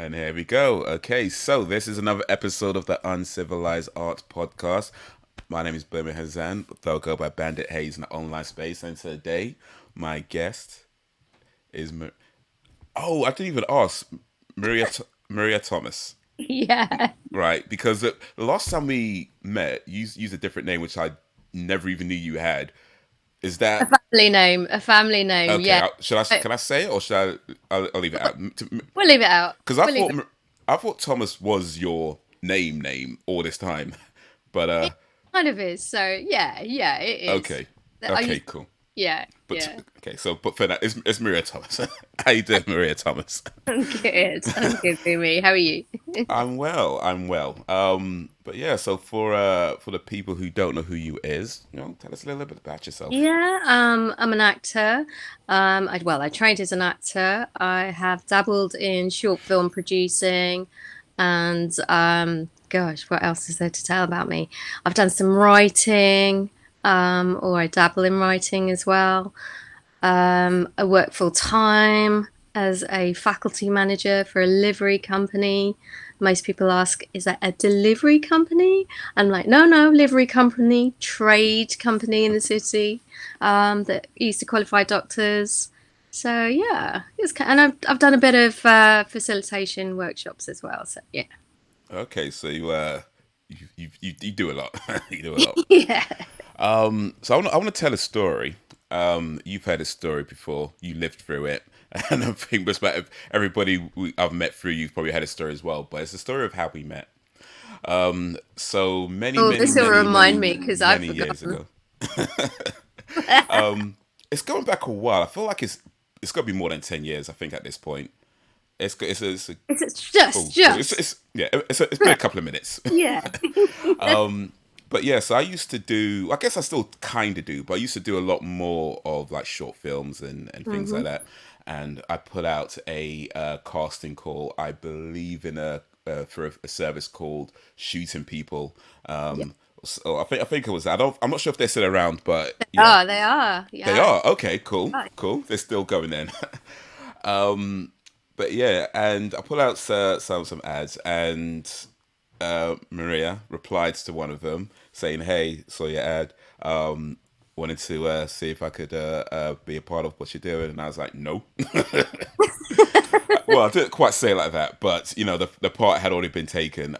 And here we go. Okay, so this is another episode of the Uncivilized Art podcast. My name is Birmingham Hazan, though I go by Bandit Haze in the online space. And today, my guest is. I didn't even ask. Maria Thomas. Yeah, Right, because the last time we met, you used a different name, which I never even knew you had. Is a that family name, a family name. okay? Yeah, Should I? but Can I say it, or should I? I'll leave it we'll out. we'll leave it out. Because We'll leave it. I thought Thomas was your name all this time, but It kind of is. So yeah, it is. okay, I okay, used, cool. yeah, But yeah. okay, so but for that, it's Maria Thomas. How you doing, Maria Thomas? I'm good. I'm good, me. How are you? I'm well. I'm well. But yeah, so for the people who don't know who you is, tell us a little bit about yourself. Yeah, I'm an actor. I trained as an actor. I have dabbled in short film producing, and gosh, what else is there to tell about me? I've done some writing, or I dabble in writing as well. I work full time as a faculty manager for a livery company. Most people ask, is that a delivery company? I'm like, no, no, livery company, trade company in the city that used to qualify doctors. So yeah, and I've done a bit of facilitation workshops as well. So yeah, Okay, so you do a lot. You do a lot. yeah. So I want to tell a story. You've heard a story before. You lived through it, and I think just about everybody I've met through you've probably had a story as well. But it's the story of how we met. So Oh, this will remind me because I've many years forgotten. ago. It's going back a while. I feel like it's got to be more than 10 years. I think at this point, it's a It's cool. just, It's been a couple of minutes. yeah. But yeah, so I used to do, I guess I still kind of do, but I used to do a lot more of like short films and things like hmm that. And I put out a casting call, I believe, in for a service called Shooting People. Yeah. So I think it was that. I'm not sure if they're still around, but yeah, Oh, they are. they Yeah. are. Okay, cool, Right. cool. They're still going then. But yeah, and I put out some ads, and Maria replied to one of them saying, "Hey, saw your ad. Wanted to see if I could be a part of what you're doing." And I was like, "No." Well, I didn't quite say it like that, but the part had already been taken.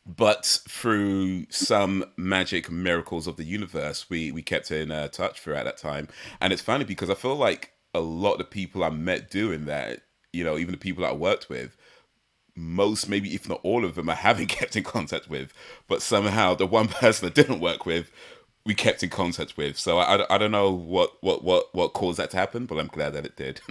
But through some magic miracles of the universe, we kept in touch throughout that time, and it's funny because I feel like a lot of the people I met doing that, even the people that I worked with, most, maybe if not all of them, I haven't kept in contact with. But somehow, the one person I didn't work with, we kept in contact with. So I don't know what caused that to happen, but I'm glad that it did.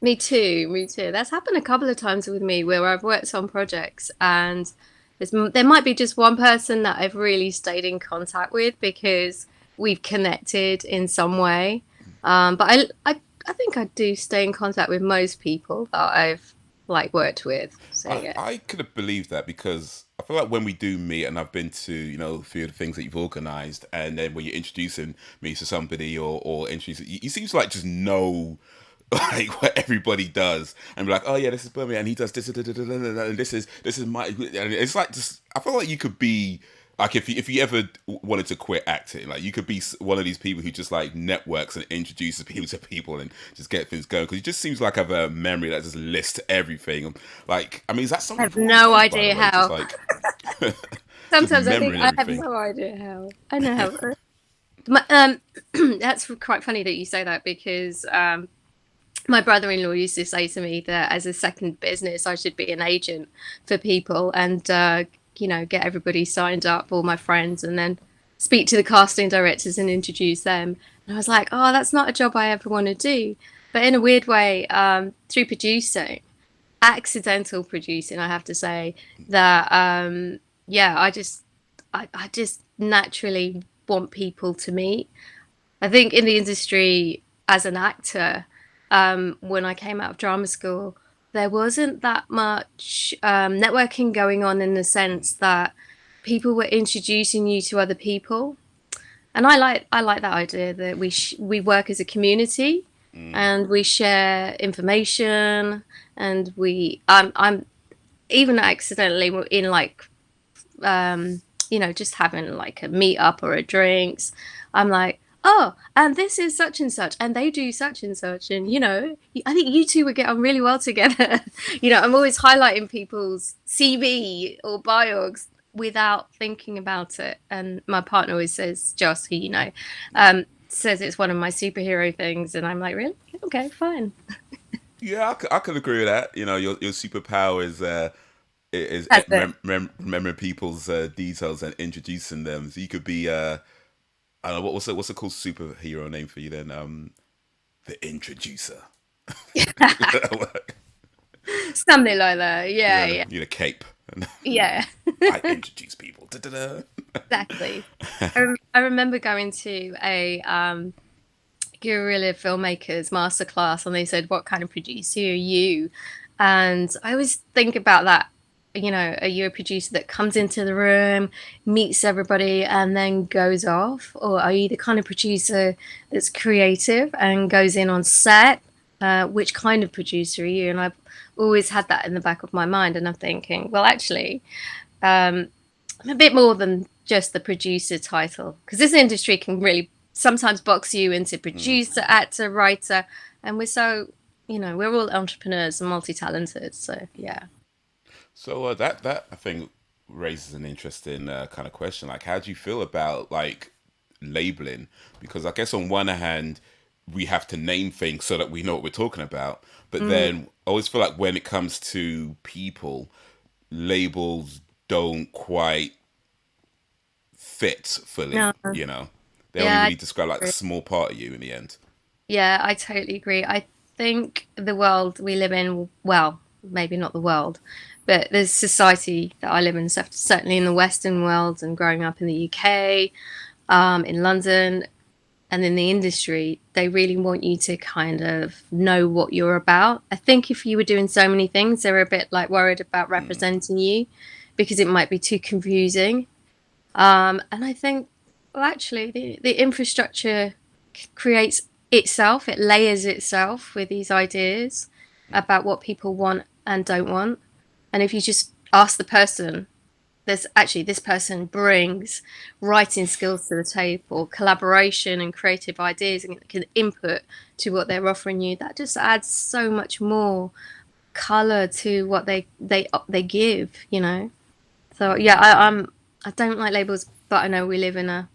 Me too. Me too. That's happened a couple of times with me where I've worked on projects and there might be just one person that I've really stayed in contact with because we've connected in some way. But I think I do stay in contact with most people that I've like worked with. So I, yeah. I could have believed that because I feel like when we do meet, and I've been to a few of the things that you've organized, and then when you're introducing me to somebody or introducing you seem to like just know like what everybody does and be like, oh yeah, this is Birmingham and he does this and this is my, and it's like just I feel like you could be like if you ever wanted to quit acting, like you could be one of these people who just like networks and introduces people to people and just get things going, because it just seems like I have a memory that just lists everything. Like, I mean, is that I something have you've always no done, by the idea way? Just how. like just Sometimes I think memory and I have everything. no idea how. I know how. That's quite funny that you say that because my brother-in-law used to say to me that as a second business, I should be an agent for people and get everybody signed up, all my friends, and then speak to the casting directors and introduce them. And I was like, oh, that's not a job I ever want to do. But in a weird way, through producing, accidental producing, I have to say that yeah, I just naturally want people to meet. I think in the industry as an actor, when I came out of drama school, there wasn't that much networking going on in the sense that people were introducing you to other people, and I like that idea that we work as a community. Mm. and we share information, and I'm even accidentally in like just having like a meet up or a drinks. I'm like, oh, and this is such and such, and they do such and such, and I think you two would get on really well together. I'm always highlighting people's CV or bios without thinking about it. And my partner always says, Joss, who says it's one of my superhero things, and I'm like, really? Okay, fine. Yeah, I could agree with that. Your superpower is That's it. remembering people's details and introducing them. So you could be I don't know what's a cool superhero name for you then? The introducer. Something like that. Yeah, Yeah, yeah, you need a cape. yeah. I introduce people. Da-da-da. Exactly. I remember going to a guerrilla filmmakers masterclass, and they said, "What kind of producer are you?" And I always think about that. Are you a producer that comes into the room, meets everybody, and then goes off, or are you the kind of producer that's creative and goes in on set? Which kind of producer are you? And I've always had that in the back of my mind, and I'm thinking, well, actually, I'm a bit more than just the producer title, because this industry can really sometimes box you into Mm. producer, actor, writer, and we're all entrepreneurs and multi-talented. So yeah. That I think raises an interesting kind of question. Like, how do you feel about like labeling? Because I guess on one hand, we have to name things so that we know what we're talking about. But Mm, then I always feel like when it comes to people, labels don't quite fit fully. no, They only yeah, I really describe like a agree. small part of you in the end. Yeah, I totally agree. I think the world we live in, well, maybe not the world, but the society that I live in, certainly in the Western world and growing up in the UK, in London, and in the industry, they really want you to kind of know what you're about. I think if you were doing so many things, they're a bit like worried about Mm. representing you because it might be too confusing. And I think, well, actually, the infrastructure creates itself, it layers itself with these ideas about what people want and don't want. And if you just ask the person, there's actually this person brings writing skills to the table, collaboration and creative ideas, and can input to what they're offering you. That just adds so much more color to what they give. So yeah, I don't like labels, but I know we live in a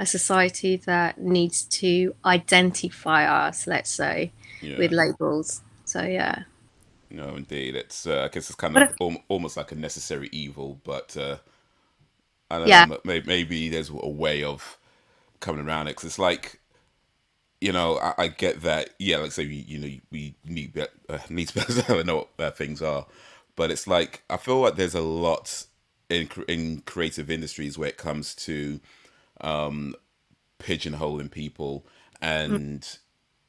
society that needs to identify us, let's say, with Yeah. labels. So yeah. No, indeed. It's I guess it's kind But of almost like a necessary evil, but I don't yeah, know. Maybe there's a way of coming around it because it's like I get that. Yeah, like say we need to better know what things are, but it's like I feel like there's a lot in creative industries where it comes to pigeonholing people, mm, and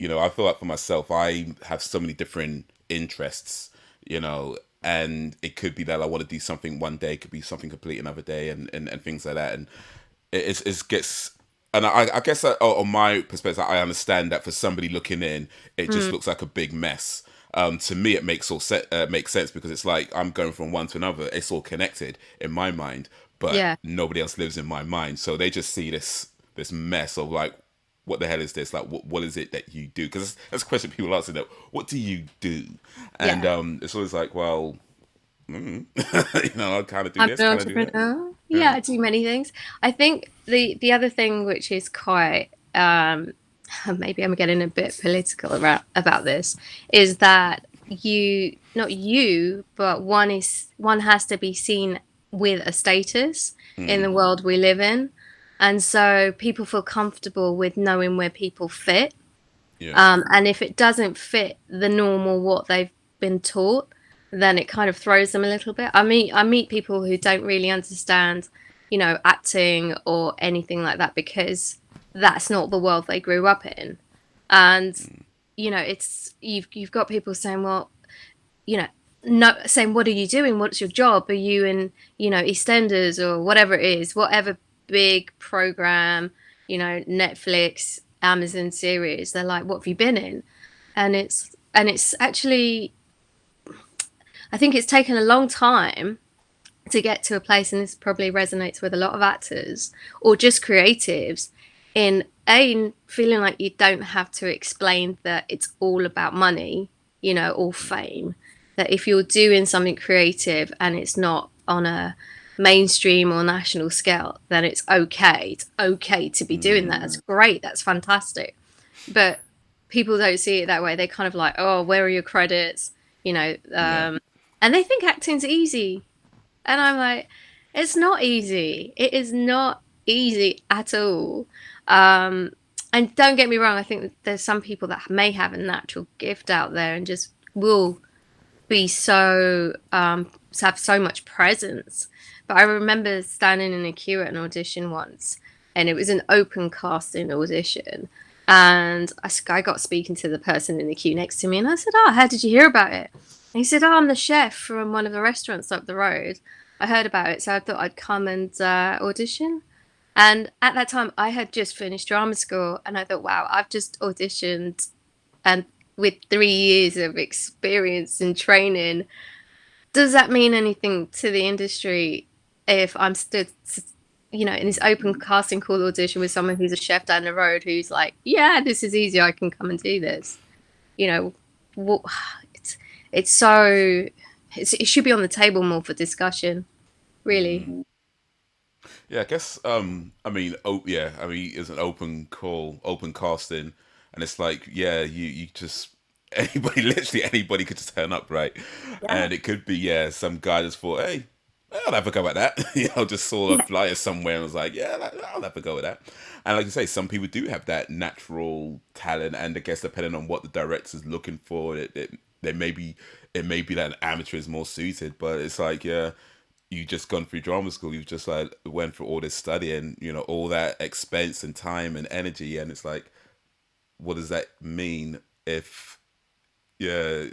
I feel like for myself I have so many different interests, and it could be that I want to do something one day, it could be something complete another day, and things like that, and it gets. And I guess on my perspective, I understand that for somebody looking in, it just mm, looks like a big mess. To me, it makes sense because it's like I'm going from one to another. It's all connected in my mind, but yeah, nobody else lives in my mind. So they just see this mess of like, what the hell is this? Like, what is it that you do? Because that's a question people ask. That what do you do? And yeah. it's always like, well, I kind of do I'm this, an kind of do that. entrepreneur. Yeah, Yeah. I do many things. I think the other thing which is quite maybe I'm getting a bit political about this is that not you, but one has to be seen with a status in Mm, the world we live in. And so people feel comfortable with knowing where people fit. yeah. And if it doesn't fit the normal what they've been taught, then it kind of throws them a little bit. I meet people who don't really understand, acting or anything like that because that's not the world they grew up in. And it's you've got people saying, well, you know, no, saying, what are you doing? What's your job? Are you in, EastEnders or whatever it is, whatever big program, Netflix, Amazon series. They're like, what have you been in? And it's actually, I think it's taken a long time to get to a place, and this probably resonates with a lot of actors or just creatives, in a feeling like you don't have to explain that it's all about money, or fame. That if you're doing something creative and it's not on a mainstream or national scale, then it's okay. It's okay to be doing that. That's great. That's fantastic. But people don't see it that way. They kind of like, oh, where are your credits? You know, Yeah. um, and they think acting's easy. And I'm like, it's not easy. It is not easy at all. Um, and don't get me wrong, I think that there's some people that may have a natural gift out there and just will be have so much presence. But I remember standing in a queue at an audition once, and it was an open casting audition. And I got speaking to the person in the queue next to me, and I said, "Oh, how did you hear about it?" And he said, "Oh, I'm the chef from one of the restaurants up the road. I heard about it, so I thought I'd come and audition." And at that time, I had just finished drama school, and I thought, "Wow, I've just auditioned, and with 3 years of experience and training, does that mean anything to the industry if I'm stood, in this open casting call audition with someone who's a chef down the road who's like, yeah, this is easy, I can come and do this." You know, what it's it's so it should be on the table more for discussion, really. Yeah, I guess. I mean, yeah. I mean, it's an open call, open casting, and it's like, yeah, you just anybody, literally anybody could just turn up, right? Yeah. And it could be, yeah, some guy just thought, hey, I'll have a go at that. Just saw a Yeah. flyer somewhere and was like, yeah, I'll have a go at that. And like you say, some people do have that natural talent, and I guess depending on what the director's looking for, they maybe it may be that an amateur is more suited, but it's like, yeah, you just gone through drama school, you've just like went through all this study and all that expense and time and energy, and it's like, what does that mean if, yeah,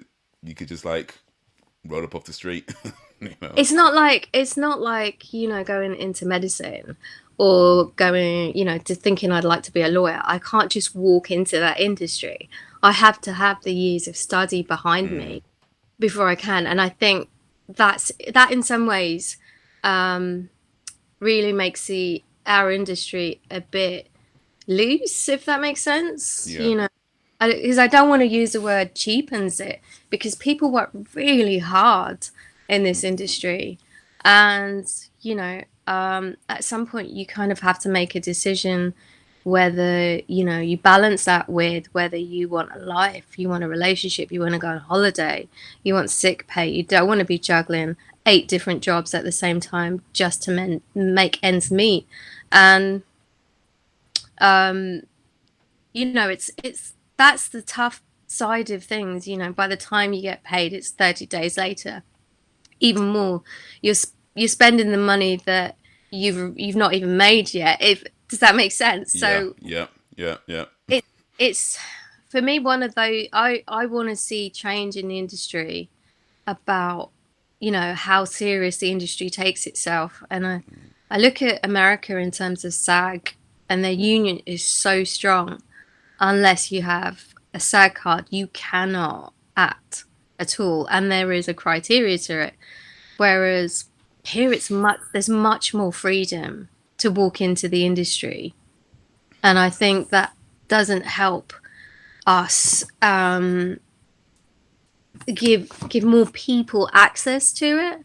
you could just like roll up off the street, you know? It's not like going into medicine or going to thinking I'd like to be a lawyer. I can't just walk into that industry. I have to have the years of study behind Mm, me before I can. And I think that in some ways really makes the our industry a bit loose, if that makes sense. yeah. Because I don't want to use the word cheapens it, because people work really hard in this industry, and at some point you kind of have to make a decision whether you balance that with whether you want a life, you want a relationship, you want to go on holiday, you want sick pay. You don't want to be juggling 8 different jobs at the same time just to make ends meet. And um, it's that's the tough side of things. By the time you get paid, it's 30 days later. Even more, you're spending the money that you've not even made yet. If Does that make sense? Yeah, So yeah, yeah, yeah. it it's for me one of those. I want to see change in the industry about how serious the industry takes itself. And I look at America in terms of SAG, and their union is so strong. Unless you have a SAG card, you cannot act at all, and there is a criteria to it. Whereas here, there's much more freedom to walk into the industry, and I think that doesn't help us give more people access to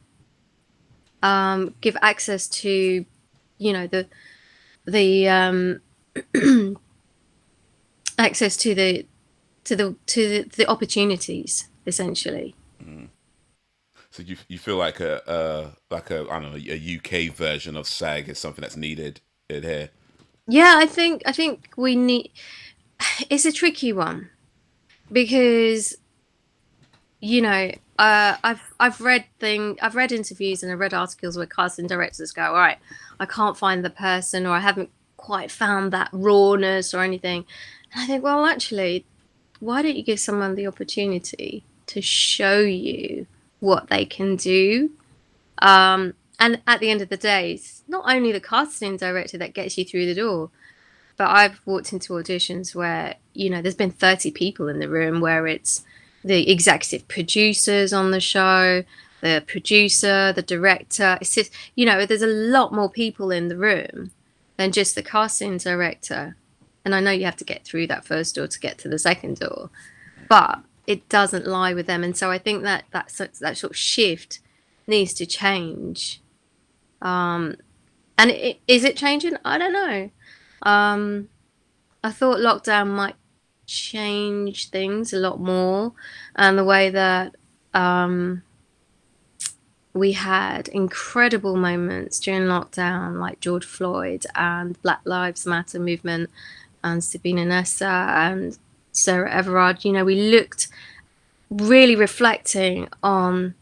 it, give access to the access to the opportunities, essentially. So you feel like a I don't know, a UK version of SAG is something that's needed in here. Yeah, I think we need. It's a tricky one because I've read interviews and I've read articles where casting directors go, all right, I can't find the person, or I haven't quite found that rawness or anything. And I think, well, actually, why don't you give someone the opportunity to show you what they can do? And at the end of the day, it's not only the casting director that gets you through the door. But I've walked into auditions where, there's been 30 people in the room, where it's the executive producers on the show, the producer, the director. It's just, there's a lot more people in the room than just the casting director. And I know you have to get through that first door to get to the second door, but it doesn't lie with them. And so I think that sort of shift needs to change. And is it changing? I don't know. Um, I thought lockdown might change things a lot more, and the way that we had incredible moments during lockdown, like George Floyd and Black Lives Matter movement, and Sabina Nessa and Sarah Everard. We looked really reflecting on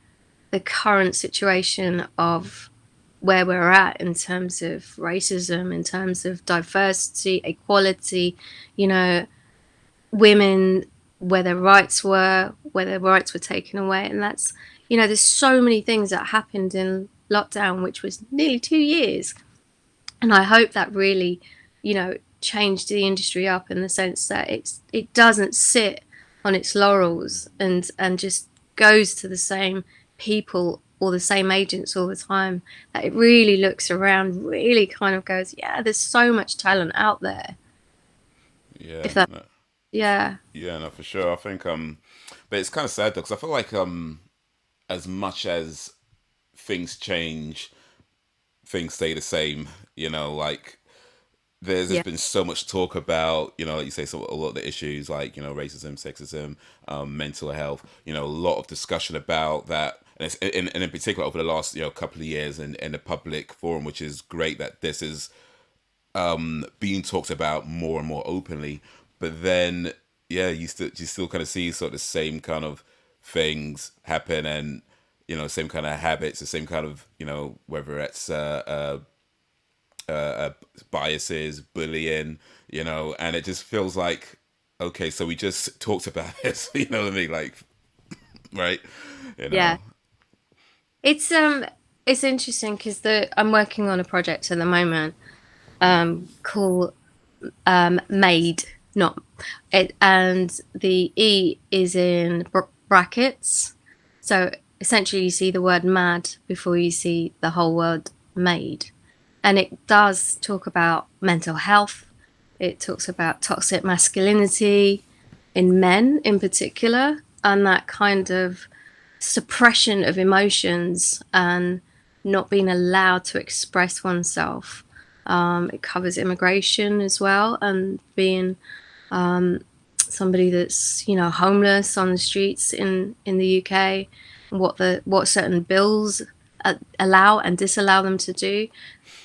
the current situation of where we're at in terms of racism, in terms of diversity, equality, you know, women, where their rights were taken away. And that's, there's so many things that happened in lockdown, which was nearly 2 years. And I hope that really, changed the industry up in the sense that it doesn't sit on its laurels and just goes to the same people or the same agents all the time. That it really looks around, really kind of goes, yeah, there's so much talent out there. Yeah, If that, no, yeah, yeah, no, for sure. I think but it's kind of sad though because I feel like as much as things change, things stay the same. Like there's yeah, been so much talk about, like you say, so a lot of the issues like, racism, sexism, mental health, a lot of discussion about that. And, and in particular over the last, couple of years in the public forum, which is great that this is being talked about more and more openly. But then, yeah, you still kind of see sort of the same kind of things happen and, same kind of habits, the same kind of, whether it's biases, bullying, and it just feels like, okay, so we just talked about this, you know what I mean? Like, right? You yeah. know, It's interesting because the I'm working on a project at the moment called Made, not it, and the E is in brackets. So essentially, you see the word mad before you see the whole word made. And it does talk about mental health. It talks about toxic masculinity in men in particular, and that kind of suppression of emotions and not being allowed to express oneself. It covers immigration as well, and being somebody that's homeless on the streets in the UK, what certain bills allow and disallow them to do.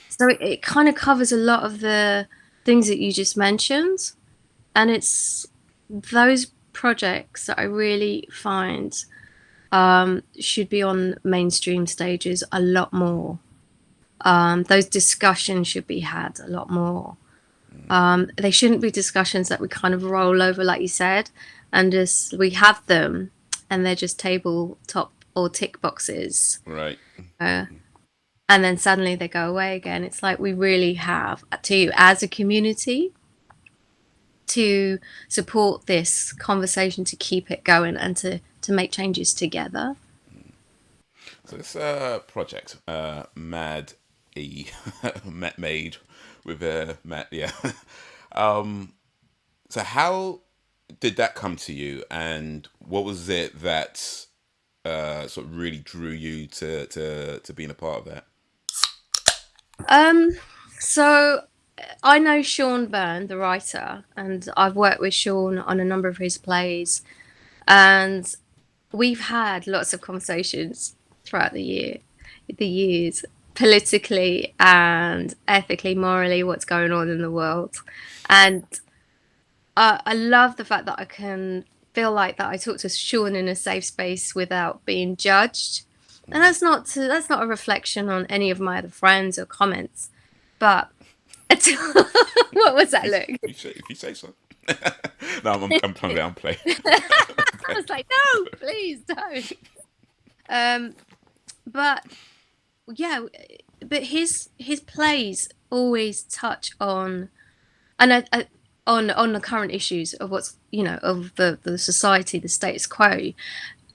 So it kind of covers a lot of the things that you just mentioned, and it's those projects that I really find should be on mainstream stages a lot more. Those discussions should be had a lot more. They shouldn't be discussions that we kind of roll over, like you said, and just we have them and they're just tabletop or tick boxes. right. Uh, and then suddenly they go away again. It's like we really have to, as a community, to support this conversation, to keep it going, and to make changes together. So this project, Mad E, Made with Matt, yeah. um, so how did that come to you, and what was it that sort of really drew you to being a part of that? Um, so I know Sean Byrne, the writer, and I've worked with Sean on a number of his plays, and we've had lots of conversations throughout the years, politically and ethically, morally, what's going on in the world. And I love the fact that I can feel like that I talk to Sean in a safe space without being judged. And that's not a reflection on any of my other friends or comments, but what was that look? If you say so. No, I'm playing. I'm playing. I was like, no, please don't. Um, but yeah, but his plays always touch on And on the current issues of what's of the society, the status quo.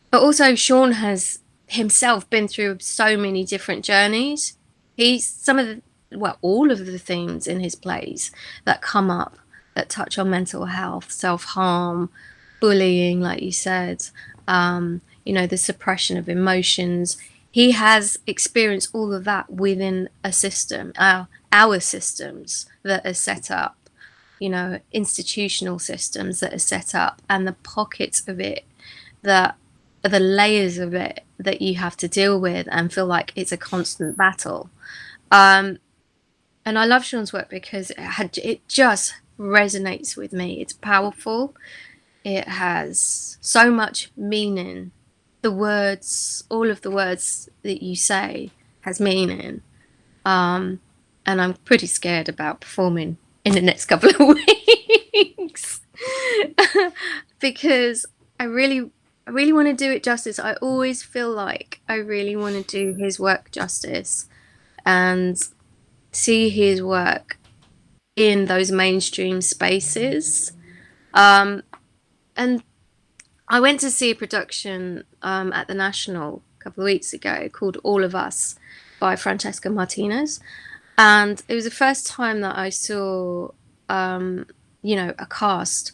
But also, Sean has himself been through so many different journeys. He's some of the, well, all of the themes in his plays that come up that touch on mental health, self harm, bullying, like you said, the suppression of emotions. He has experienced all of that within a system, our systems that are set up, institutional systems that are set up, and the pockets of it that are the layers of it that you have to deal with and feel like it's a constant battle. Um, and I love Sean's work because it just resonates with me. It's powerful. It has so much meaning. The words, all of the words that you say, has meaning. Um, and I'm pretty scared about performing in the next couple of weeks because I really want to do it justice. I always feel like I really want to do his work justice and see his work in those mainstream spaces. Um, and I went to see a production at the National a couple of weeks ago called All of Us by Francesca Martinez. And it was the first time that I saw, a cast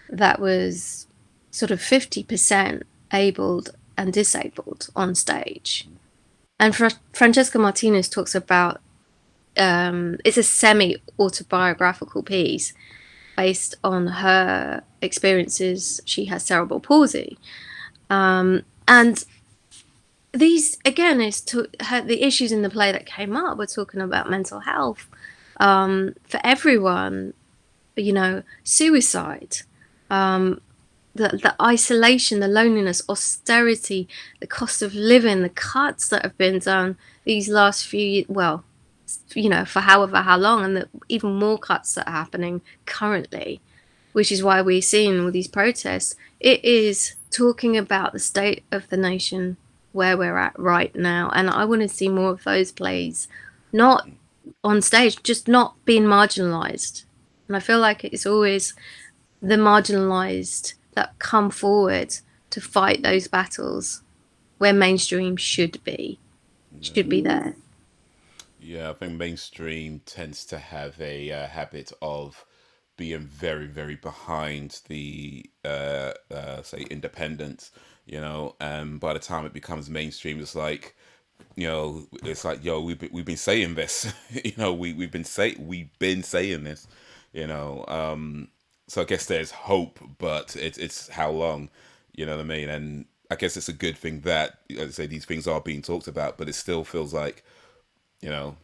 that was sort of 50% abled and disabled on stage. And Francesca Martinez talks about it's a semi autobiographical piece based on her experiences. She has cerebral palsy. And these, again, the issues in the play that came up. We're talking about mental health for everyone, suicide, the isolation, the loneliness, austerity, the cost of living, the cuts that have been done these last few, well, for however how long, and the even more cuts that are happening currently, which is why we're seeing all these protests. It is talking about the state of the nation where we're at right now, and I want to see more of those plays, not on stage, just not being marginalized. And I feel like it's always the marginalized that come forward to fight those battles where mainstream should be there. Yeah, I think mainstream tends to have a habit of being very, very behind the say independent. And by the time it becomes mainstream, it's like it's like, yo, we've been saying this. We've been saying this. You know, so I guess there's hope, but it's how long. You know what I mean? And I guess it's a good thing that, as I say, these things are being talked about, but it still feels like, you know,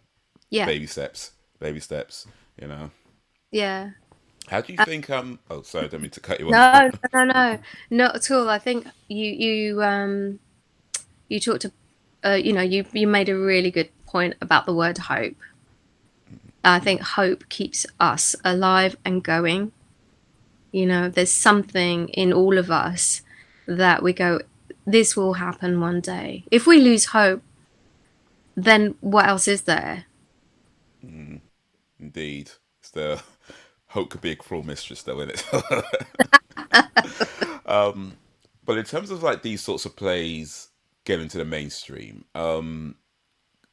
Yeah, baby steps, baby steps. You know, yeah. how do you think? Oh, sorry, I don't mean to cut you off. No, no, no, not at all. I think you talked to, you made a really good point about the word hope. I think hope keeps us alive and going. There's something in all of us that we go, this will happen one day. If we lose hope, then what else is there? Indeed, it's the hope could be a cruel mistress, though, isn't it? But in terms of like these sorts of plays getting to the mainstream,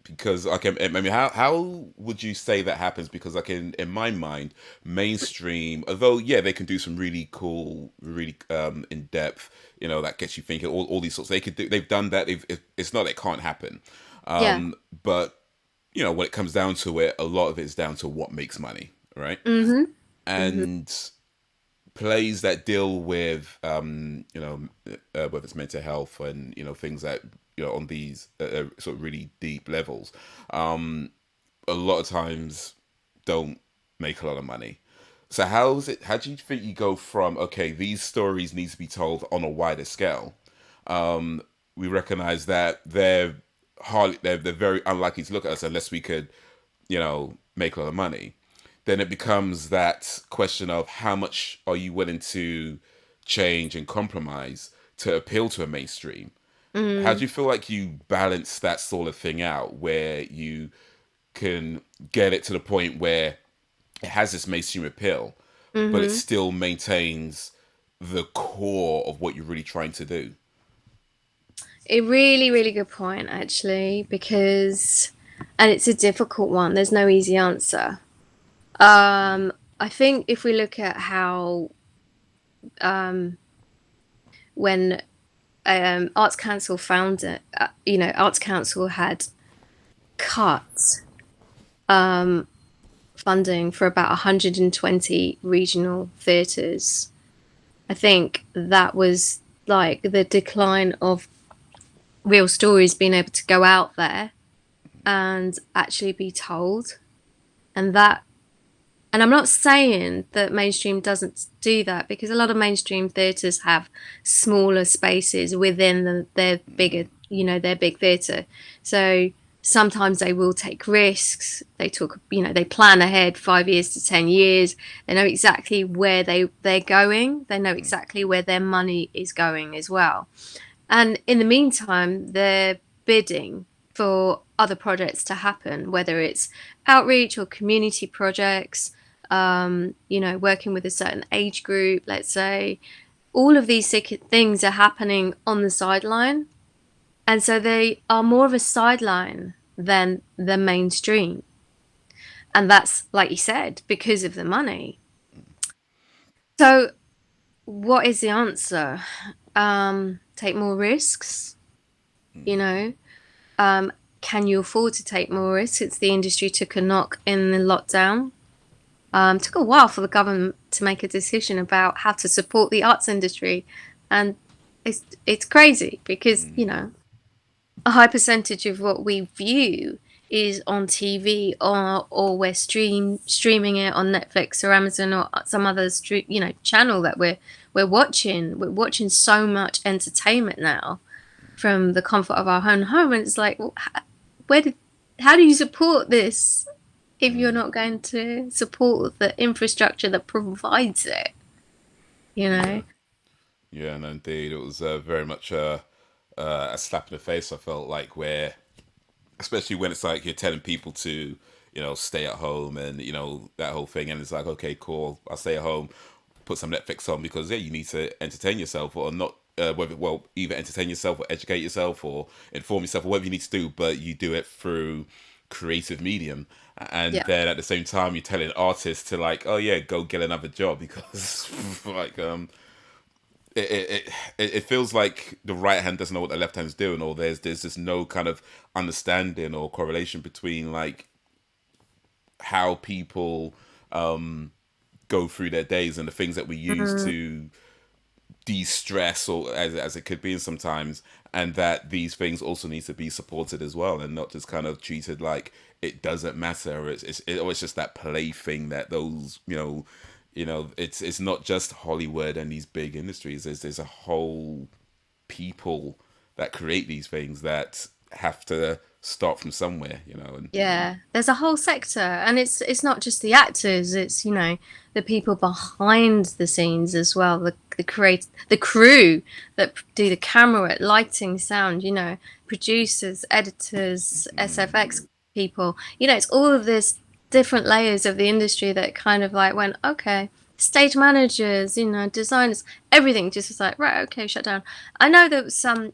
because like I mean, how would you say that happens? Because like in my mind, mainstream, although yeah, they can do some really cool, really in depth, that gets you thinking. All these sorts, they've done that. It's not that it can't happen, Yeah. but when it comes down to it, a lot of it is down to what makes money, right? Mm-hmm. Mm-hmm. And plays that deal with whether it's mental health and things that on these sort of really deep levels, a lot of times don't make a lot of money. So how do you think you go from, okay, these stories need to be told on a wider scale? We recognize that they're very unlikely to look at us unless we could make a lot of money. Then it becomes that question of how much are you willing to change and compromise to appeal to a mainstream. How do Mm. you feel like you balance that sort of thing out where you can get it to the point where, it has this mainstream appeal, but it Hmm. still maintains the core of what you're really trying to do. A really, really good point, actually, because, and it's a difficult one. There's no easy answer. I think if we look at how um, when Arts Council found it, Arts Council had cut funding for about 120 regional theatres. I think that was like the decline of real stories being able to go out there and actually be told. And that, and I'm not saying that mainstream doesn't do that, because a lot of mainstream theatres have smaller spaces within their bigger, their big theatre. So sometimes they will take risks. They talk, they plan ahead 5 years to 10 years. They know exactly where they're going. They know exactly where their money is going as well. And in the meantime, they're bidding for other projects to happen, whether it's outreach or community projects, working with a certain age group, let's say. All of these things are happening on the sideline. And so they are more of a sideline than the mainstream. And that's, like you said, because of the money. So, what is the answer? Take more risks, you know? Um, can you afford to take more risks? It's the industry took a knock in the lockdown. Took a while for the government to make a decision about how to support the arts industry, and it's crazy because a high percentage of what we view is on TV, or we're streaming it on Netflix or Amazon or some other channel that we're watching. We're watching so much entertainment now from the comfort of our own home, and it's like, well, where did how do you support this if you're not going to support the infrastructure that provides it? You Yeah, know? yeah, and indeed, it was very much a slap in the face. I felt like where, especially when it's like you're telling people to, stay at home and that whole thing, and it's like, okay, cool, I'll stay at home, put some Netflix on because yeah, you need to entertain yourself or not. Whether either entertain yourself or educate yourself or inform yourself or whatever you need to do, but you do it through creative medium. And Yeah. then at the same time, you're telling artists to like, oh yeah, go get another job because like it, it it feels like the right hand doesn't know what the left hand's doing, or there's just no kind of understanding or correlation between like how people go through their days and the things that we use Mm, to de-stress or as it could be sometimes, and that these things also need to be supported as well and not just kind of treated like it doesn't matter, or it's just that plaything that those it's not just Hollywood and these big industries. There's a whole people that create these things that have to start from somewhere, and yeah. There's a whole sector, and it's not just the actors, it's, the people behind the scenes as well, the crew that do the camera work, lighting, sound, producers, editors, SFX people. It's all of this different layers of the industry that kind of like went, okay, stage managers, designers, everything just was like, right, okay, shut down. I know that some,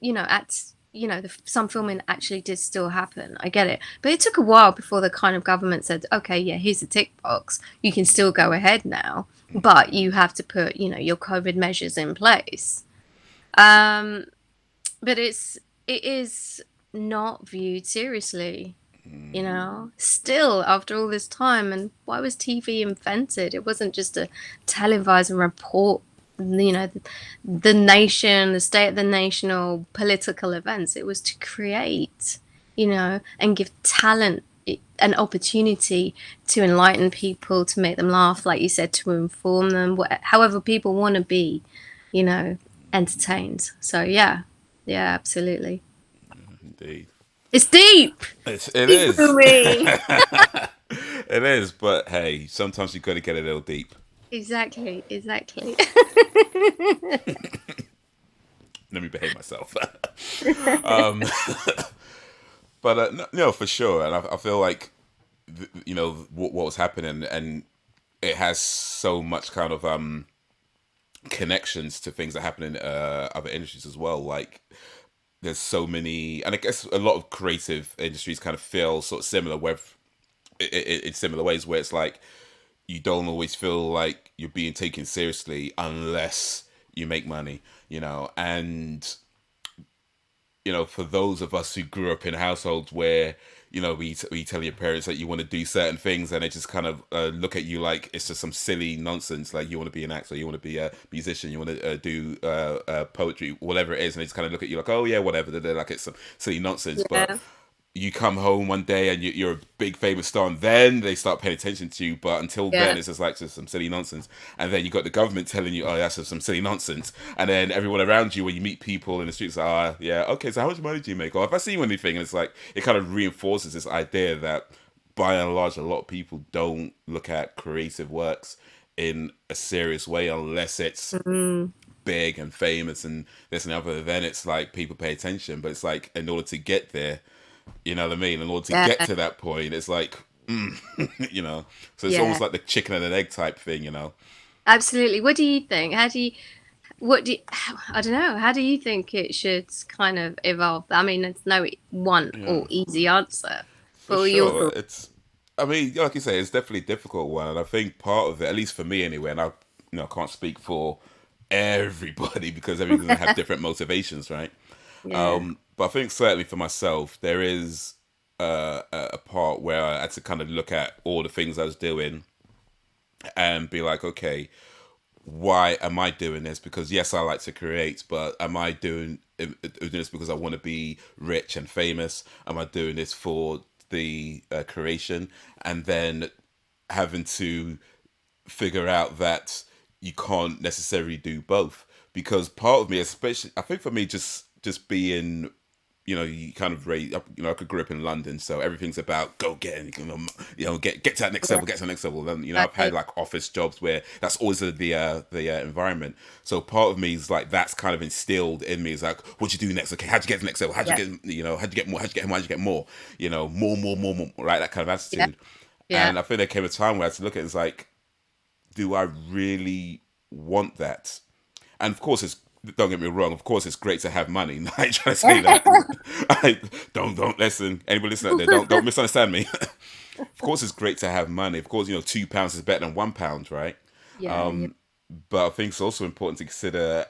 some filming actually did still happen. I get it. But it took a while before the kind of government said, okay, yeah, here's a tick box. You can still go ahead now, but you have to put, your COVID measures in place. Um, but it is not viewed seriously, still after all this time. And why was TV invented? It wasn't just to televise and report, the nation, the state of the nation, or political events. It was to create, and give talent an opportunity to enlighten people, to make them laugh, like you said, to inform them, however people want to be, you know, entertained. So yeah, yeah, absolutely. indeed. It's deep. It Deep for is. me. It is, but hey, sometimes you got to get a little deep. Exactly, exactly. Let me behave myself. um, but no, for sure, and I feel like what was happening, and it has so much kind of connections to things that happen in other industries as well. Like there's so many, and I guess a lot of creative industries kind of feel sort of similar, where in similar ways, where it's like you don't always feel like you're being taken seriously unless you make money, and for those of us who grew up in households where we tell your parents that you want to do certain things, and they just kind of look at you like it's just some silly nonsense, like you want to be an actor, you want to be a musician, you want to do poetry, whatever it is, and they just kind of look at you like, oh yeah, whatever. They're like, it's some silly nonsense. But Yeah, you come home one day and you're a big famous star, and then they start paying attention to you. But until then, yeah, it's just some silly nonsense. And then you got the government telling you, oh, that's just some silly nonsense. And then everyone around you, when you meet people in the streets, like, yeah, okay, so how much money do you make? Or if I see you anything, and it's like it kind of reinforces this idea that by and large, a lot of people don't look at creative works in a serious way unless it's mm, big and famous and this and the other. Then it's like people pay attention. But it's like in order to get there, you know what I mean? In order to get yeah, to that point, it's like, you know. So it's almost yeah. like the chicken and an egg type thing. Absolutely. What do you think? What do you, I don't know. How do you think it should kind of evolve? I mean, there's no one Yeah, or easy answer. for What were your sure. thoughts? I mean, like you say, it's definitely a difficult one. And I think part of it, at least for me anyway, and can't speak for everybody because everyone's going to have different motivations, right? Yeah. But I think certainly for myself, there is a part where I had to kind of look at all the things I was doing and be like, okay, why am I doing this? Because yes, I like to create, but am I doing this because I want to be rich and famous? Am I doing this for the creation? And then having to figure out that you can't necessarily do both, because part of me, especially, I think for me, just being, you kind of raise up, I grew up in London, so everything's about go get it, get to that next Yeah. level, get to the next level. Then I've Exactly. had like office jobs where that's always the environment. So part of me is like that's kind of instilled in me. Is like, what you do next? Okay, how'd you get to the next level? How'd you Yeah. get, how'd you get more? How'd you get more? How'd you get more? More, right? That kind of Yeah. attitude. Yeah. And I think there came a time where I had to look at it, it's like, do I really want that? And of course, don't get me wrong. Of course, it's great to have money. I ain't trying to say that. I, don't listen. Anybody listen out there? Don't misunderstand me. Of course, it's great to have money. Of course, £2 is better than £1, right? Yeah. Yeah. But I think it's also important to consider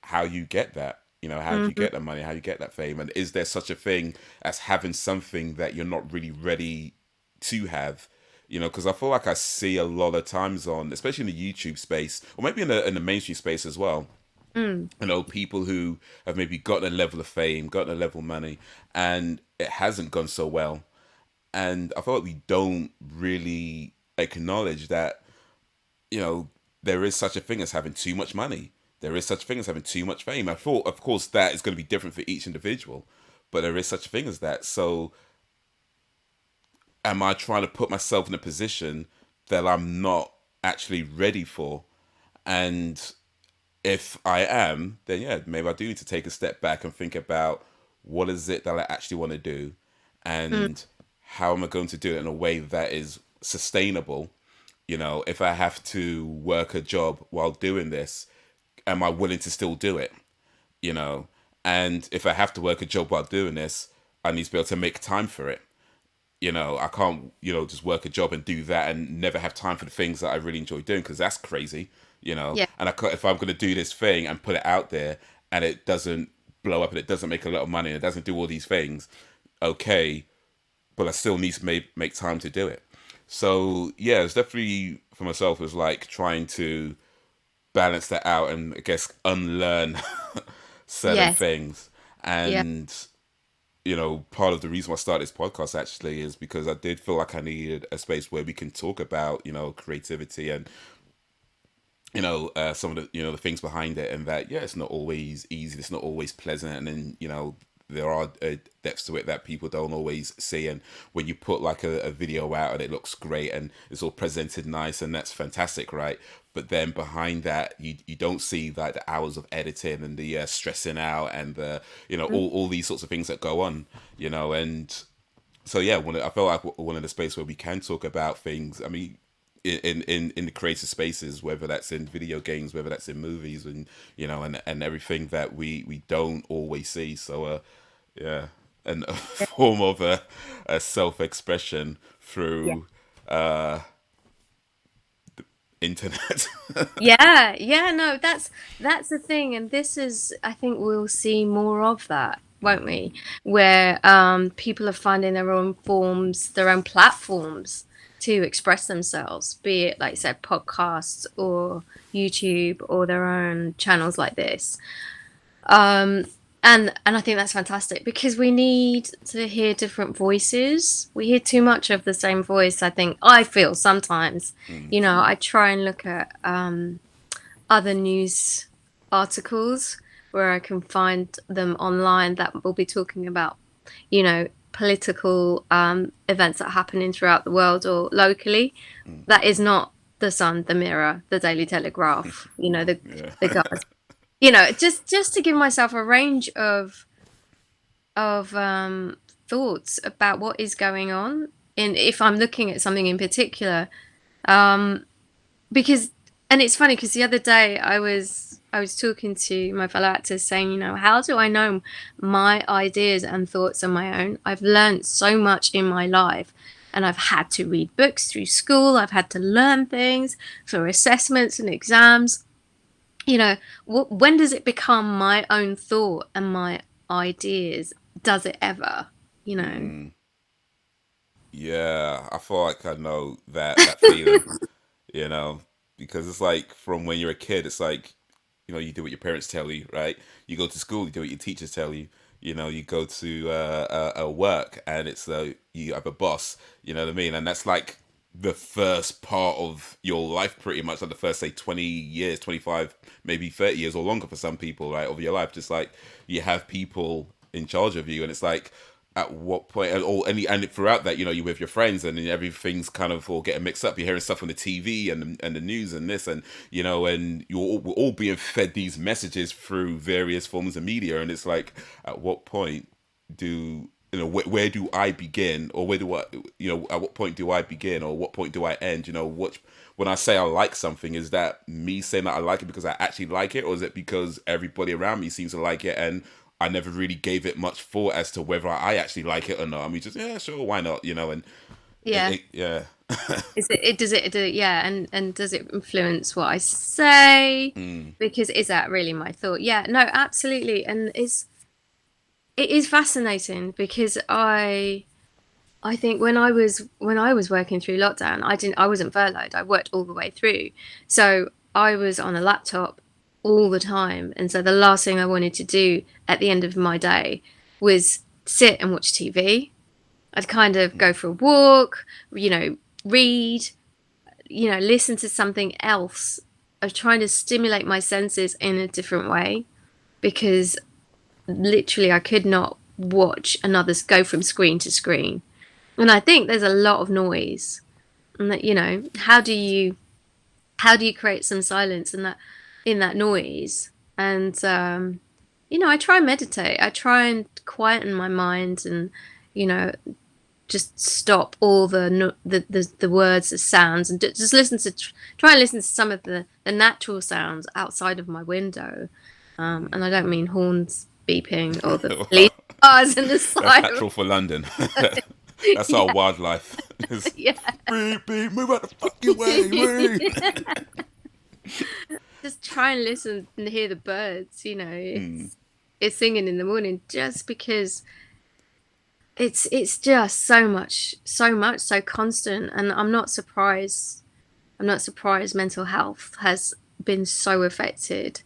how you get that. How do you Mhm. get that money? How do you get that fame? And is there such a thing as having something that you're not really ready to have? Because I feel like I see a lot of times on, especially in the YouTube space, or maybe in the mainstream space as well. Mm. People who have maybe gotten a level of fame, gotten a level of money, and it hasn't gone so well. And I feel like we don't really acknowledge that you know, there is such a thing as having too much money. There is such a thing as having too much fame. I thought, of course, that is going to be different for each individual, but there is such a thing as that. So, am I trying to put myself in a position that I'm not actually ready for? And if I am, then yeah, maybe I do need to take a step back and think about what is it that I actually want to do, Mm. and how am I going to do it in a way that is sustainable. If I have to work a job while doing this, am I willing to still do it? You know, and if I have to work a job while doing this, I need to be able to make time for it. I can't, just work a job and do that and never have time for the things that I really enjoy doing, because that's crazy. Yeah. And if I'm going to do this thing and put it out there and it doesn't blow up and it doesn't make a lot of money and it doesn't do all these things, okay, but I still need to make time to do it. So yeah, it's definitely for myself. It was like trying to balance that out and I guess unlearn certain Yes. things. Yeah. And part of the reason why I started this podcast actually is because I did feel like I needed a space where we can talk about creativity and some of the the things behind it, and that yeah, it's not always easy, it's not always pleasant, and then there are depths to it that people don't always see. And when you put like a video out and it looks great and it's all presented nice, and that's fantastic, right? But then behind that, you don't see like the hours of editing and the stressing out and the Mm. all these sorts of things that go on. And so yeah, I feel like we're in a space where we can talk about things. I mean, in the creative spaces, whether that's in video games, whether that's in movies, and and everything that we don't always see. So yeah, and a form of a self expression Yeah. through internet. Yeah, yeah, no, that's the thing, and this is, I think we'll see more of that, won't we? Where people are finding their own forms, their own platforms to express themselves, be it like I said, podcasts or YouTube or their own channels like this. Um, and I think that's fantastic because we need to hear different voices. We hear too much of the same voice, I think. I feel sometimes. Mm, You know, I try and look at other news articles where I can find them online that will be talking about, political events that are happening throughout the world or locally. mm. That is not the Sun, the Mirror, the Daily Telegraph, Yeah. the guys. Just to give myself a range of thoughts about what is going on, and if I'm looking at something in particular, um, because and it's funny because the other day I was talking to my fellow actors saying, how do I know my ideas and thoughts are my own? I've learned so much in my life, and I've had to read books through school. I've had to learn things for assessments and exams. you know, when does it become my own thought and my ideas? Does it ever? You know? Mm, yeah, I feel like I know that feeling, you know, because it's like from when you're a kid, it's like, you do what your parents tell you, right? You go to school, you do what your teachers tell you. You go to work, and it's you have a boss. You know what I mean? And that's like the first part of your life, pretty much, like the first say 20 years, 25, maybe 30 years or longer for some people, right, of your life. Just like you have people in charge of you, and it's like at what point, and throughout that, you're with your friends, and then everything's kind of all getting mixed up. You're hearing stuff on the TV and the news and this, and and we're all being fed these messages through various forms of media, and it's like, at what point do where do I begin, or where do I at what point do I begin, or what point do I end? What when I say I like something, is that me saying that I like it because I actually like it, or is it because everybody around me seems to like it and I never really gave it much thought as to whether I actually like it or not? I mean, just, yeah, sure, why not? And Yeah. yeah. Yeah, and does it influence what I say? Mm, Because is that really my thought? Yeah, no, absolutely. And it is fascinating because I think when I was working through lockdown, I wasn't furloughed. I worked all the way through. So I was on a laptop all the time. And so the last thing I wanted to do at the end of my day was sit and watch TV. I'd kind of go for a walk, read, listen to something else. I was trying to stimulate my senses in a different way because literally I could not watch another go from screen to screen. And I think there's a lot of noise. And that, how do you create some silence in that noise? And I try and meditate. I try and quieten my mind and, you know, just stop all the words, the sounds, and just try and listen to some of the natural sounds outside of my window. And I don't mean horns beeping or the police mm. cars and the That's siren. natural for London. That's our Yeah, wildlife. Just yeah. beep beep, move out the fucking way, way. Just try and listen and hear the birds. Mm, It's singing in the morning just because it's just so much, so constant, and I'm not surprised mental health has been so affected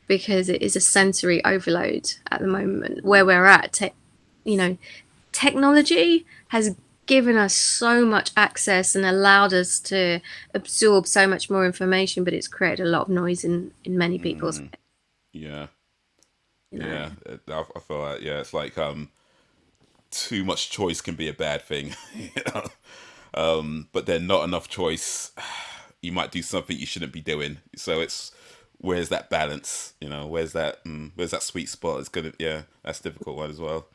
because it is a sensory overload at the moment where we're at. You know, technology has given us so much access and allowed us to absorb so much more information, but it's created a lot of noise in many people's mm, yeah, you know. yeah. I feel like, yeah, it's like too much choice can be a bad thing, you know. But then not enough choice, you might do something you shouldn't be doing. So it's where's that balance? Where's that sweet spot? It's gonna, yeah, that's a difficult one as well.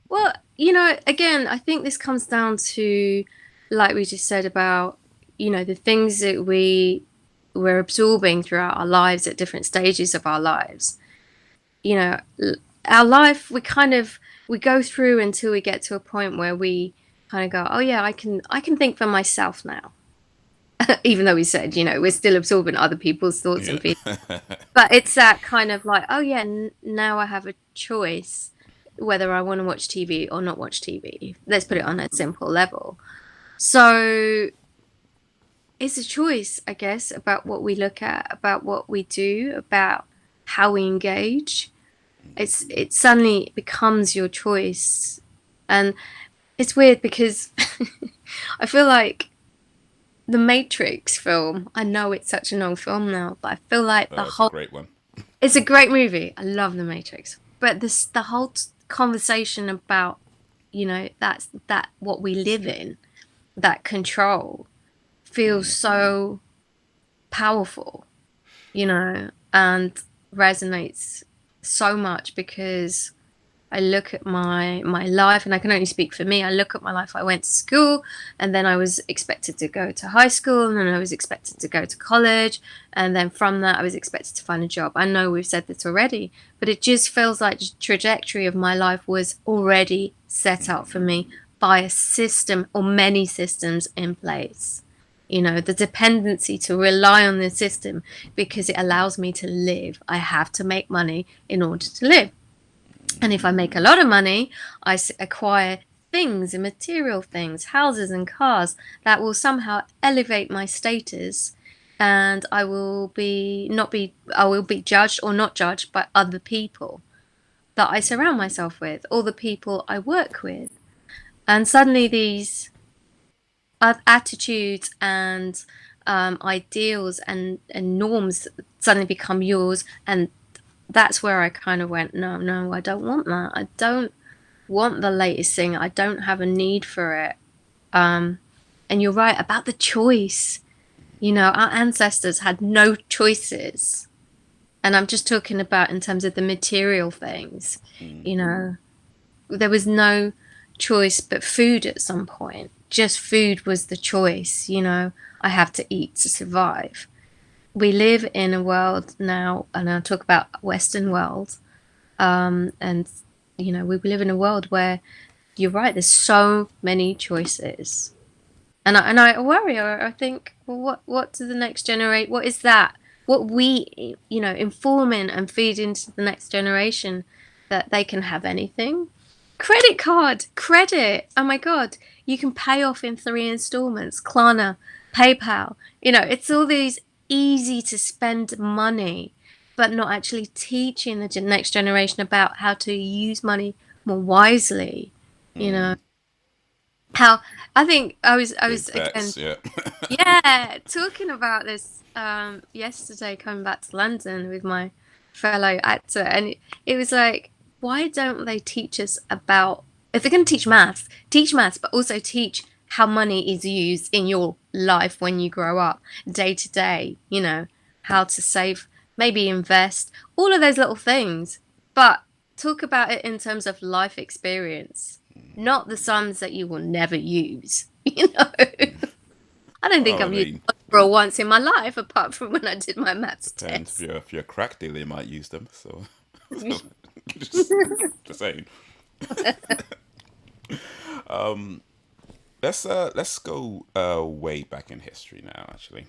Well, again, I think this comes down to, like we just said about, the things that we're absorbing throughout our lives at different stages of our lives, you know, our life, we go through until we get to a point where we kind of go, oh yeah, I can think for myself now. Even though we said, we're still absorbing other people's thoughts Yeah. and feelings. But it's that kind of like, oh yeah, now I have a choice whether I want to watch TV or not watch TV. Let's put it on a simple level. So it's a choice, I guess, about what we look at, about what we do, about how we engage. It suddenly becomes your choice. And it's weird because I feel like the Matrix film, I know it's such an old film now, but I feel like the Oh, it's a whole great one. it's a great movie. I love The Matrix. But the whole conversation about, that what we live in, that control feels so powerful, and resonates so much because I look at my life, and I can only speak for me. I look at my life. I went to school, and then I was expected to go to high school, and then I was expected to go to college, and then from that I was expected to find a job. I know we've said this already, but it just feels like the trajectory of my life was already set up for me by a system or many systems in place. The dependency to rely on the system because it allows me to live. I have to make money in order to live. And if I make a lot of money, acquire things and material things, houses and cars that will somehow elevate my status, and I will be judged or not judged by other people that I surround myself with or the people I work with. And suddenly these attitudes and ideals and norms suddenly become yours, and that's where I kind of went, no, no, I don't want that. I don't want the latest thing. I don't have a need for it. Um, and you're right about the choice. Our ancestors had no choices. And I'm just talking about in terms of the material things. Mm. You know, there was no choice but food at some point. Just food was the choice. I have to eat to survive. We live in a world now, and I'll talk about Western world, and we live in a world where you're right. There's so many choices, and I worry. I think, well, what do the next generate? What is that? What we informing and feed into the next generation that they can have anything? Credit card, credit. Oh my God, you can pay off in 3 installments. Klarna, PayPal. It's all these easy to spend money, but not actually teaching the next generation about how to use money more wisely. You know Mm. how I think I was Big again, facts. Yeah. yeah, talking about this yesterday, coming back to London with my fellow actor, and it was like, why don't they teach us about, if they're going to teach maths, but also teach how money is used in your life when you grow up, day to day, how to save, maybe invest, all of those little things, but talk about it in terms of life experience, not the sums that you will never use, I don't think Well, I I've used mean, algebra once in my life, apart from when I did my maths depends. If test. you're a crack dealer, you might use them. So, so just just saying. Let's go way back in history now. Actually,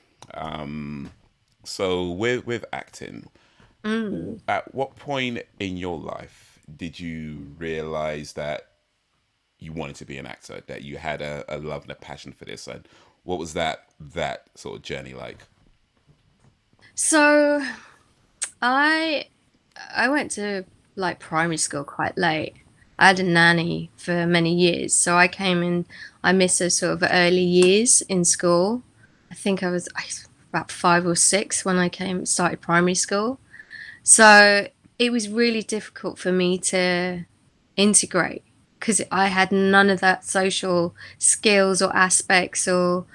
so with acting, Mm. at what point in your life did you realize that you wanted to be an actor? That you had a love and a passion for this, and what was that sort of journey like? So I I went to like primary school quite late. I had a nanny for many years, so I came in. I missed those sort of early years in school. I was about 5 or 6 when I came started primary school. So it was really difficult for me to integrate because I had none of that social skills or aspects or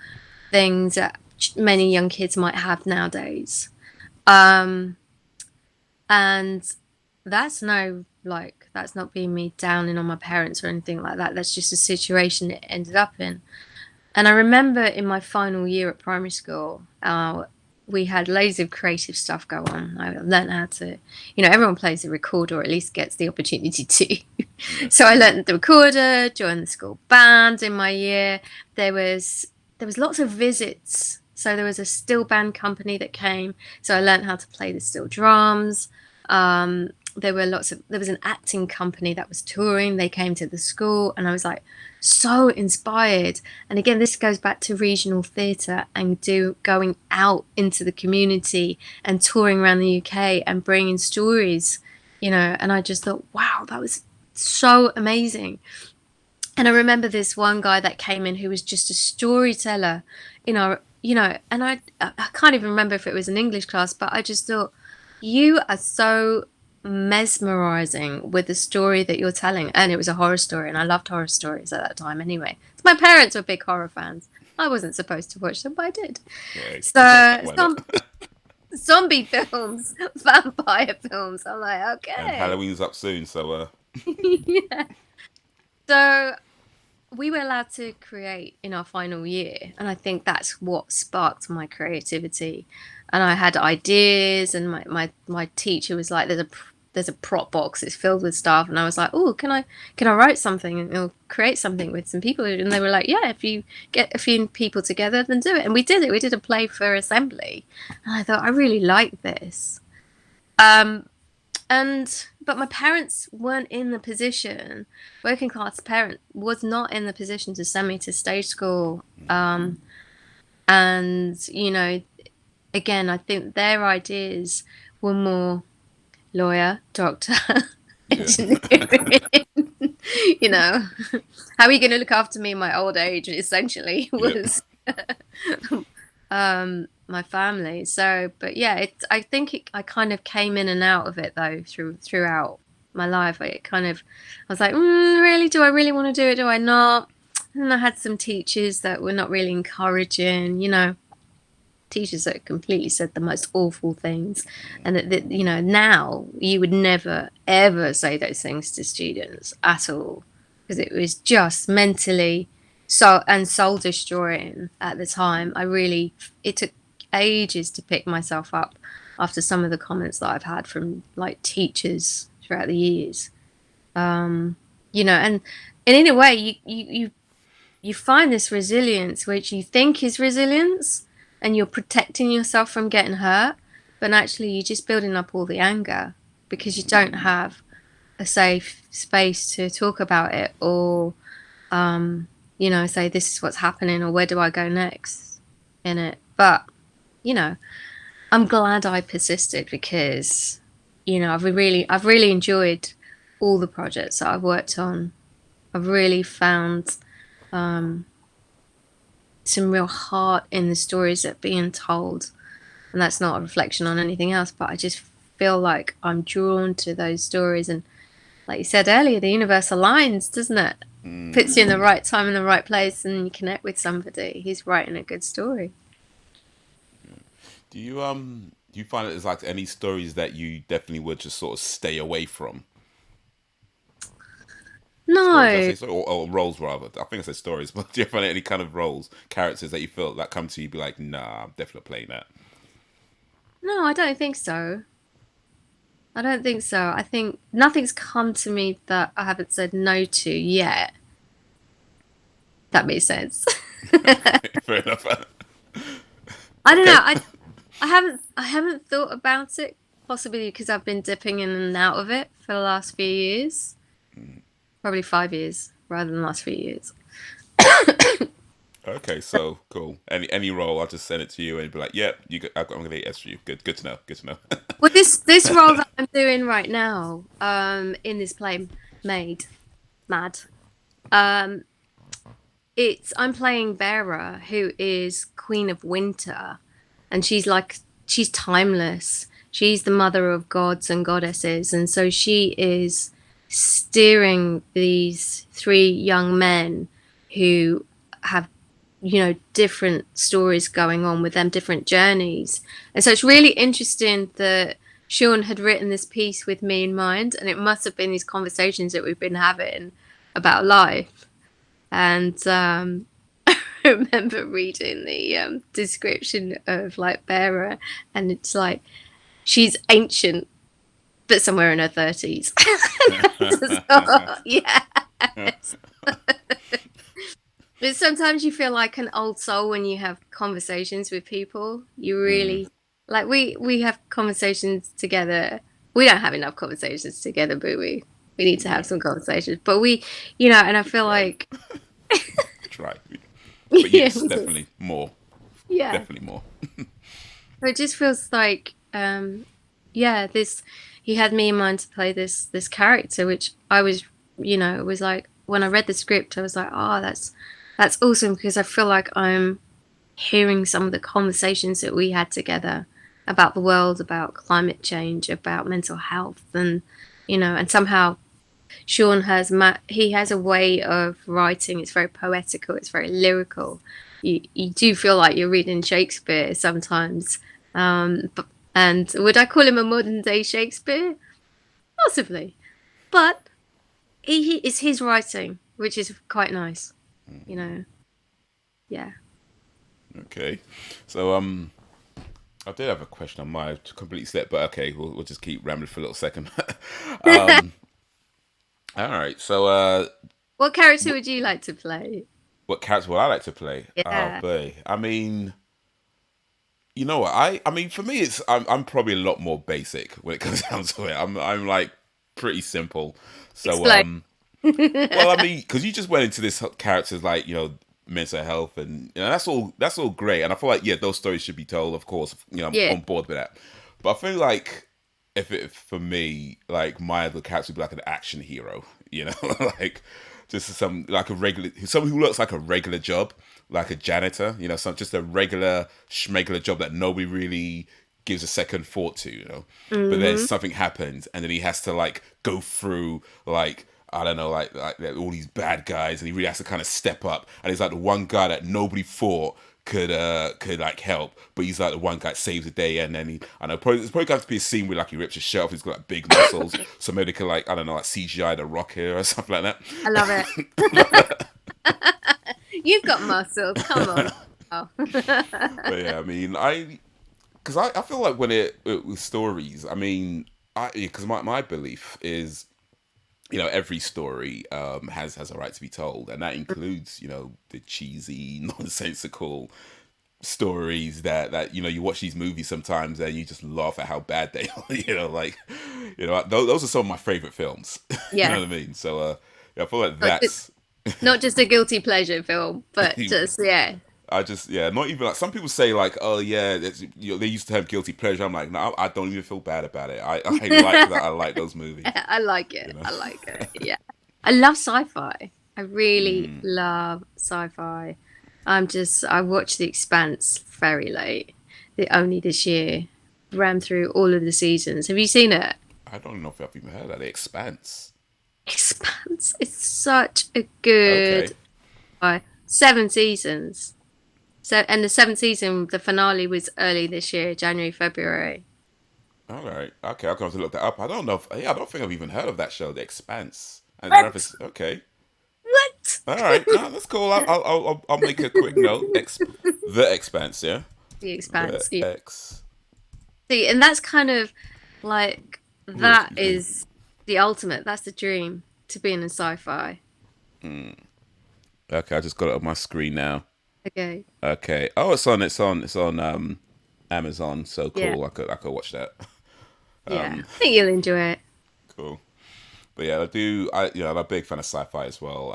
things that many young kids might have nowadays. Um, and that's not being me downing on my parents or anything like that. That's just a situation it ended up in. And I remember in my final year at primary school, we had loads of creative stuff go on. I learned how to, everyone plays the recorder or at least gets the opportunity to. Yeah. So I learned the recorder, joined the school band in my year. There was there was lots of visits. So there was a steel band company that came. So I learned how to play the steel drums. There was an acting company that was touring. They came to the school, and I was like so inspired. And again, this goes back to regional theatre and do going out into the community and touring around the UK and bringing stories, And I just thought, wow, that was so amazing. And I remember this one guy that came in who was just a storyteller, and I can't even remember if it was an English class, but I just thought, you are so mesmerizing with the story that you're telling. And it was a horror story, and I loved horror stories at that time anyway. So my parents were big horror fans. I wasn't supposed to watch them, but I did. Yeah. So Why not? some zombie films, vampire films. I'm like, And okay. Halloween's up soon, so Yeah. So we were allowed to create in our final year, and I think that's what sparked my creativity. And I had ideas, and my teacher was like, there's a prop box, it's filled with stuff, and I was like, oh, can I write something and create something with some people? And they were like, yeah, if you get a few people together, then do it. And we did it. We did a play for assembly, and I thought, I really like this. Um, and but my parents weren't in the position, working class parent was not in the position to send me to stage school. And again, I think their ideas were more lawyer, doctor, yeah. engineering. you know how are you going to look after me in my old age, essentially, Yeah. was my family. So, but yeah, I think I kind of came in and out of it though throughout my life. I was like, really, do I really want to do it? Do I not? And I had some teachers that were not really encouraging, teachers that completely said the most awful things. And that now you would never, ever say those things to students at all, because it was just mentally and soul destroying at the time. It took ages to pick myself up after some of the comments that I've had from like teachers throughout the years. And in a way, you find this resilience, which you think is resilience, and you're protecting yourself from getting hurt, but actually you're just building up all the anger because you don't have a safe space to talk about it, or say this is what's happening, or where do I go next in it. But you know, I'm glad I persisted because I've really enjoyed all the projects that I've worked on. I've really found um, some real heart in the stories that are being told, and that's not a reflection on anything else. But I just feel like I'm drawn to those stories, and like you said earlier, the universe aligns, doesn't it? Puts you in the right time in the right place, and you connect with somebody who's writing a good story. Do you find that there's like any stories that you definitely would just sort of stay away from? Stories, I No, say, or roles rather. I think I said stories, but do you find any kind of roles, characters that you feel that come to you, be like, nah, I'm definitely playing that. no, I don't think so. I don't think so. I think nothing's come to me that I haven't said no to yet. That makes sense. Fair enough. I don't know. Okay. I haven't thought about it, possibly because I've been dipping in and out of it for the last few years. Probably 5 years rather than the last few years. Okay, so cool. Any role, I'll just send it to you and be like, "Yep, I'm gonna get yes for you." Good, good to know. Good to know. Well, this role that I'm doing right now, in this play, Made Mad, um, I'm playing Vera, who is Queen of Winter, and she's timeless. She's the mother of gods and goddesses, and so she is steering these three young men who have different stories going on with them, different journeys. And so it's really interesting that Sean had written this piece with me in mind, and it must have been these conversations that we've been having about life. And remember reading the description of like Bera, and it's like she's ancient, but somewhere in her 30s. Yeah. But sometimes you feel like an old soul when you have conversations with people. You Mm, really like we have conversations together. We don't have enough conversations together, but we need to have yeah, some conversations. But and I we feel try. like We try. But yeah, yes, definitely more. yeah. Definitely more. So it just feels like yeah, this he had me in mind to play this character, which I was it was like when I read the script, I was like, oh, that's awesome because I feel like I'm hearing some of the conversations that we had together about the world, about climate change, about mental health, and and somehow Sean he has a way of writing. It's very poetical. It's very lyrical. You do feel like you're reading Shakespeare sometimes. And would I call him a modern day Shakespeare? Possibly, but it's his writing, which is quite nice. You know, yeah. Okay. So I did have a question on my complete set, but okay, we'll just keep rambling for a little second. um, all right. So What character wh- would you like to play? what character would I like to play? Oh, Yeah. boy. I mean, you know what? I mean, for me, I'm probably a lot more basic when it comes down to it. I'm like pretty simple. So Explain. well, I mean, because you just went into this characters like mental health, and that's all great, and I feel like those stories should be told. Of course, I'm Yeah. on board with that. But I feel like if for me, like my other character would be like an action hero, like just some like a regular, someone who looks like a regular job, like a janitor, some just a regular schmegular job that nobody really gives a second thought to, but then Hmm. something happens, and then he has to like go through like I don't know, like all these bad guys, and he really has to kind of step up. And he's like the one guy that nobody thought could like help, but he's like the one guy that saves the day. And then I know it's probably got to be a scene where like he rips his shirt off. He's got like big muscles, so maybe they could like I don't know, like CGI the Rock here or something like I love it. You've got muscles. Come on. Oh. that. But yeah, I mean, because I feel like when it with stories, I mean, because my belief is every story has a right to be told, and that includes the cheesy nonsensical stories that you watch these movies sometimes and you just laugh at how bad they are. Like those are some of my favorite films. You know Yeah. what I mean? So yeah, I feel like Not just, that's not just a guilty pleasure film, but just yeah. I just not even like some people say like, oh yeah, they used to have guilty pleasure. I'm like, no, I don't even feel bad about it. I like that. I like those movies. I like You it. know. I like it. Yeah. I love sci-fi. I really love sci-fi. I watched The Expanse very late. Only this year. Ran through all of the seasons. Have you seen it? I don't know if I've even heard of that. The Expanse. Expanse. It's such a good Okay. 7 seasons. So, and the seventh season, the finale was early this year, January, February. All right. Okay, I'll have to look that up. I don't know if I don't think I've even heard of that show, The Expanse. And What? reference. Okay. What? All right. No, that's cool. I'll make a quick note. The Expanse. Yeah. The The Expanse. Yeah. X. See, and that's kind of like Ooh, that excuse me. is the ultimate. That's the dream to be in a sci-fi. Okay, I just got it on my screen now. Okay. Okay. Oh, it's on Amazon. So Yeah. cool. I could watch that. Yeah. I think you'll enjoy it. Cool. But yeah, I do. I'm a big fan of sci-fi as well.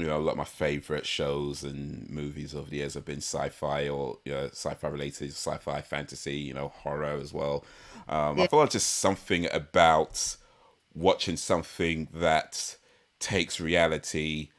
A lot of my favorite shows and movies over the years have been sci-fi or sci-fi related, sci-fi fantasy, horror as well. I Yeah. feel like just something about watching something that takes reality,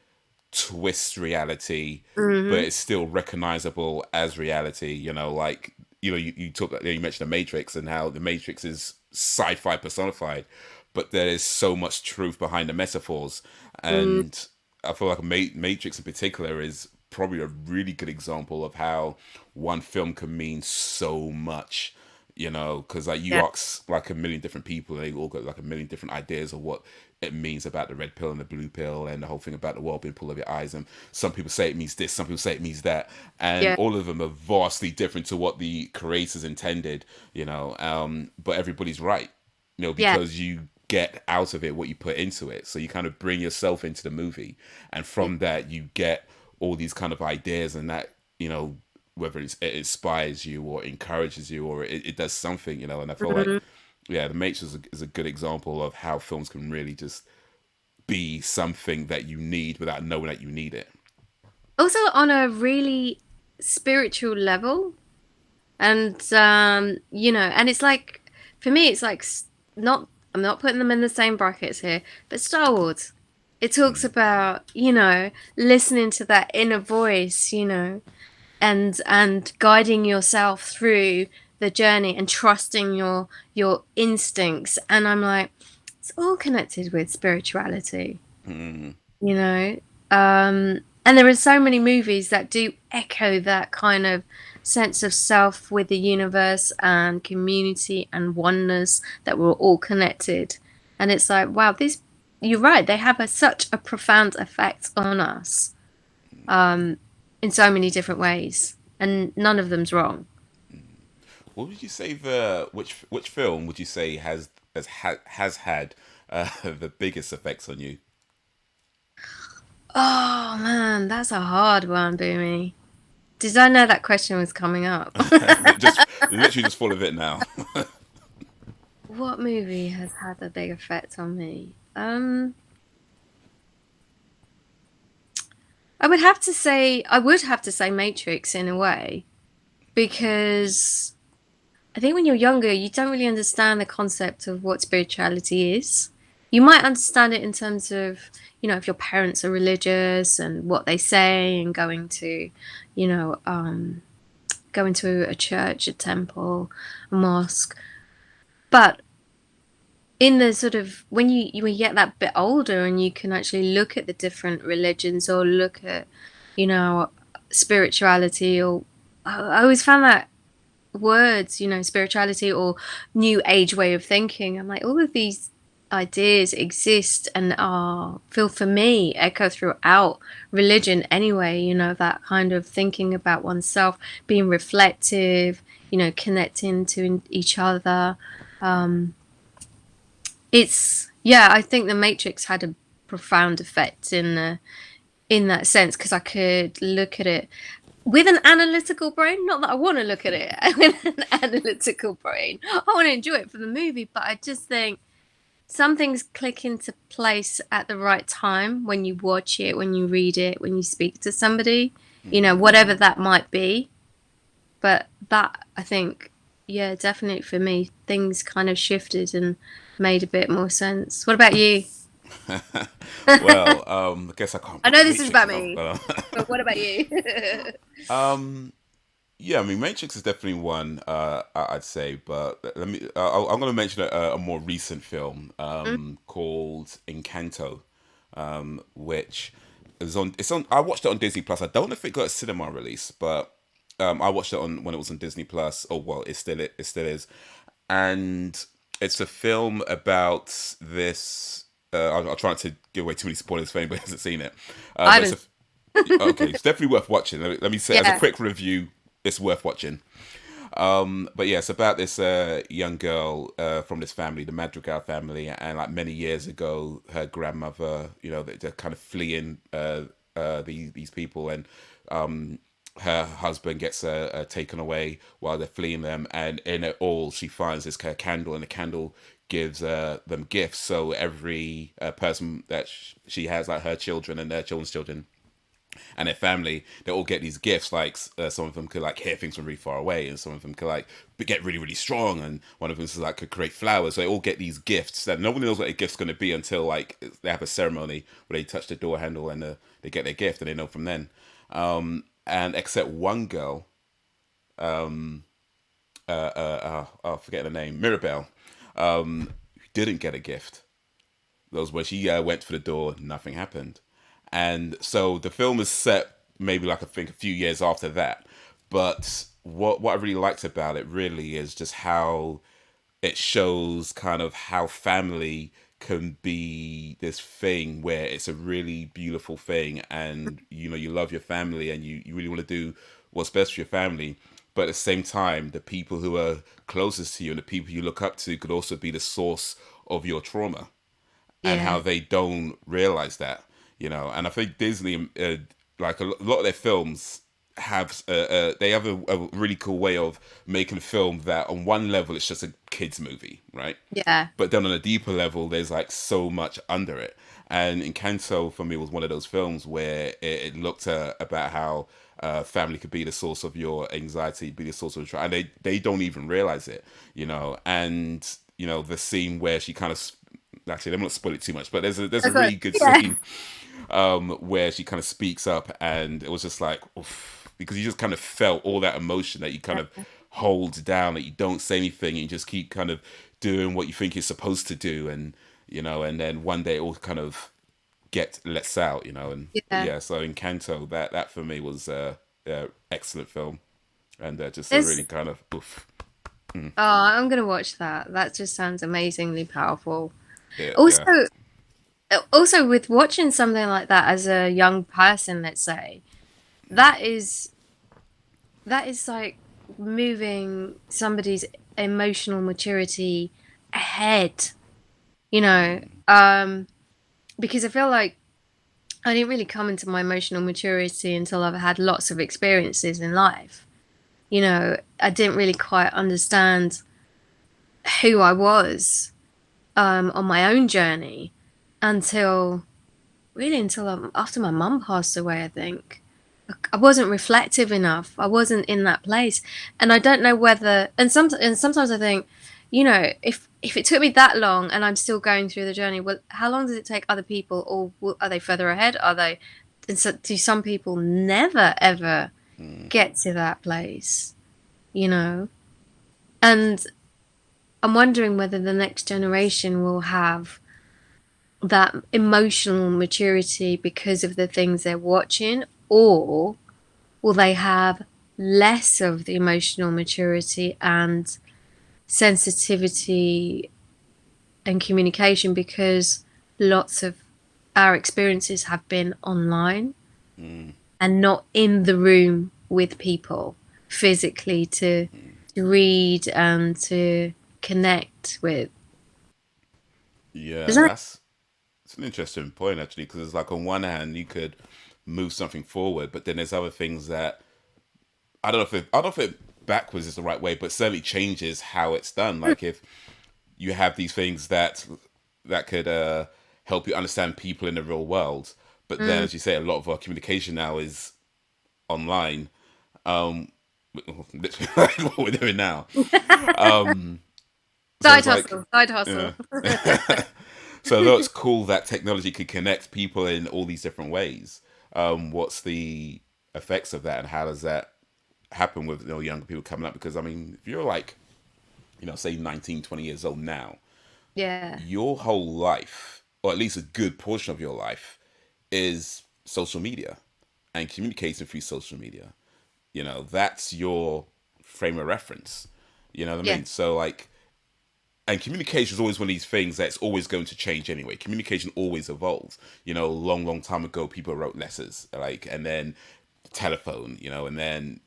twists reality, but Hmm. it's still recognizable as reality. Like you mentioned the Matrix and how the Matrix is sci-fi personified, but there is so much truth behind the metaphors, Mm. and I feel like Matrix in particular is probably a really good example of how one film can mean so much because like you Yeah. ask like a million different people, and they all got like a million different ideas of what it means about the red pill and the blue pill and the whole thing about the world being full of your eyes. And some people say it means this, some people say it means that, and Yeah. all of them are vastly different to what the creators intended. But everybody's right, Yeah. because you get out of it what you put into it. So you kind of bring yourself into the movie, and from that you get all these kind of ideas, and that whether it inspires you or encourages you or it does something. And I feel like, Mhm. yeah, The Matrix is a good example of how films can really just be something that you need without knowing that you need it. Also, on a really spiritual level, and and it's like for me, it's like not. I'm not putting them in the same brackets here, but Star Wars. It talks Mm, about, listening to that inner voice, and guiding yourself through the journey and trusting your instincts. And I'm like, it's all connected with spirituality, mm, you know. And there are so many movies that do echo that kind of sense of self with the universe and community and oneness, that we're all connected. And it's like, wow, this you're right, they have such a profound effect on us, in so many different ways, and none of them's wrong. mm. What would you say the which film would you say has had the biggest effects on you? Oh man, that's a hard one, Boomy. Did I know that question was coming up? Just literally just full of it now. What movie has had a big effect on me? I would have to say Matrix in a way, because I think when you're younger, you don't really understand the concept of what spirituality is. You might understand it in terms of, if your parents are religious and what they say, and you know, um, going to a church, a temple, a mosque. But in the sort of when you get that bit older and you can actually look at the different religions, or look at, you know, spirituality, or I always found that words, spirituality or new age way of thinking. I'm like, all of these ideas exist and are feel for me echo throughout religion anyway, that kind of thinking about oneself, being reflective, connecting to each other. Um, yeah, I think the Matrix had a profound effect in that sense, because I could look at it with an analytical brain. Not that I want to look at it with an analytical brain. I want to enjoy it for the movie, but I just think some things click into place at the right time when you watch it, when you read it, when you speak to somebody, whatever that might be. But that, I think, yeah, definitely for me, things kind of shifted and made a bit more sense. What about you? Well, I guess I can't I put know this is Matrix about above. me, but what about you? Um, yeah, I mean, Matrix is definitely one. I'd say, but let me. I'm going to mention a more recent film called Encanto, which is on. It's on. I watched it on Disney Plus. I don't know if it got a cinema release, but I watched it on when it was on Disney Plus. Oh well, it still is, and it's a film about this. I'll try not to give away too many spoilers for anybody who hasn't seen it. I But it's haven't. a okay. It's definitely worth watching. Let me say as a Yeah. quick review, it's worth watching. But yeah, it's about this young girl from this family, the Madrigal family, and like many years ago, her grandmother, they're kind of fleeing these people, and her husband gets taken away while they're fleeing them, and in it all, she finds this kind of candle, and the candle gives them gifts. So every person that she has, like her children and their children's children and their family, they all get these gifts. Like some of them could like hear things from really far away, and some of them could like get really really strong, and one of them is like could create flowers. So they all get these gifts that no one knows what a gift's going to be until like they have a ceremony where they touch the door handle and they get their gift, and they know from then. And except one girl, I'll forget the name, Mirabelle, who didn't get a gift. That was when she went for the door, nothing happened. And so the film is set maybe like I think a few years after that. But what I really liked about it really is just how it shows kind of how family can be this thing where it's a really beautiful thing, and you love your family and you really want to do what's best for your family, but at the same time the people who are closest to you and the people you look up to could also be the source of your trauma, and how Yeah. they don't realize that, and I think Disney, like a lot of their films have they have a really cool way of making a film that on one level it's just a kids movie, right? Yeah. But then on a deeper level there's like so much under it. And Encanto for me was one of those films where it looked about how family could be the source of your anxiety, be the source of and they don't even realize it, and the scene where she kind of, actually, I'm not spoil it too much, but there's a Okay. really good Yeah. scene where she kind of speaks up, and it was just like, oof, because you just kind of felt all that emotion that you kind of hold down, that you don't say anything, and you just keep kind of doing what you think you're supposed to do, and then one day it all kind of lets out, and but Yeah. yeah, so Encanto, that for me was excellent film, and just a There's really kind of oof, Oh, I'm gonna watch that. That just sounds amazingly powerful. yeah, Also, yeah, also with watching something like that as a young person, let's say, that is that is like moving somebody's emotional maturity ahead, you know. Because I feel like I didn't really come into my emotional maturity until I've had lots of experiences in life. I didn't really quite understand who I was on my own journey until after my mum passed away, I think. I wasn't reflective enough. I wasn't in that place, and I don't know whether. And sometimes I think, if it took me that long and I'm still going through the journey, well, how long does it take other people, or are they further ahead? Are they? And so, do some people never ever get to that place? You know, and I'm wondering whether the next generation will have that emotional maturity because of the things they're watching, or will they have less of the emotional maturity and sensitivity and communication because lots of our experiences have been online and not in the room with people physically to read and to connect with. yeah. Does that It's an interesting point actually, because it's like on one hand you could move something forward, but then there's other things that I don't know if it backwards is the right way, but certainly changes how it's done. Like if you have these things that could help you understand people in the real world, but then mm, as you say, a lot of our communication now is online. Um, literally like what we're doing now. So side it's like, hustle, side yeah. hustle. So although it's cool that technology could connect people in all these different ways, what's the effects of that, and how does that happen with younger people coming up? Because I mean, if you're like, say 19, 20 years old now, Yeah, your whole life, or at least a good portion of your life, is social media and communicating through social media. That's your frame of reference. You know what I yeah, mean? So like, and communication is always one of these things that's always going to change anyway. Communication always evolves. Long, long time ago, people wrote letters, like, and then telephone, and then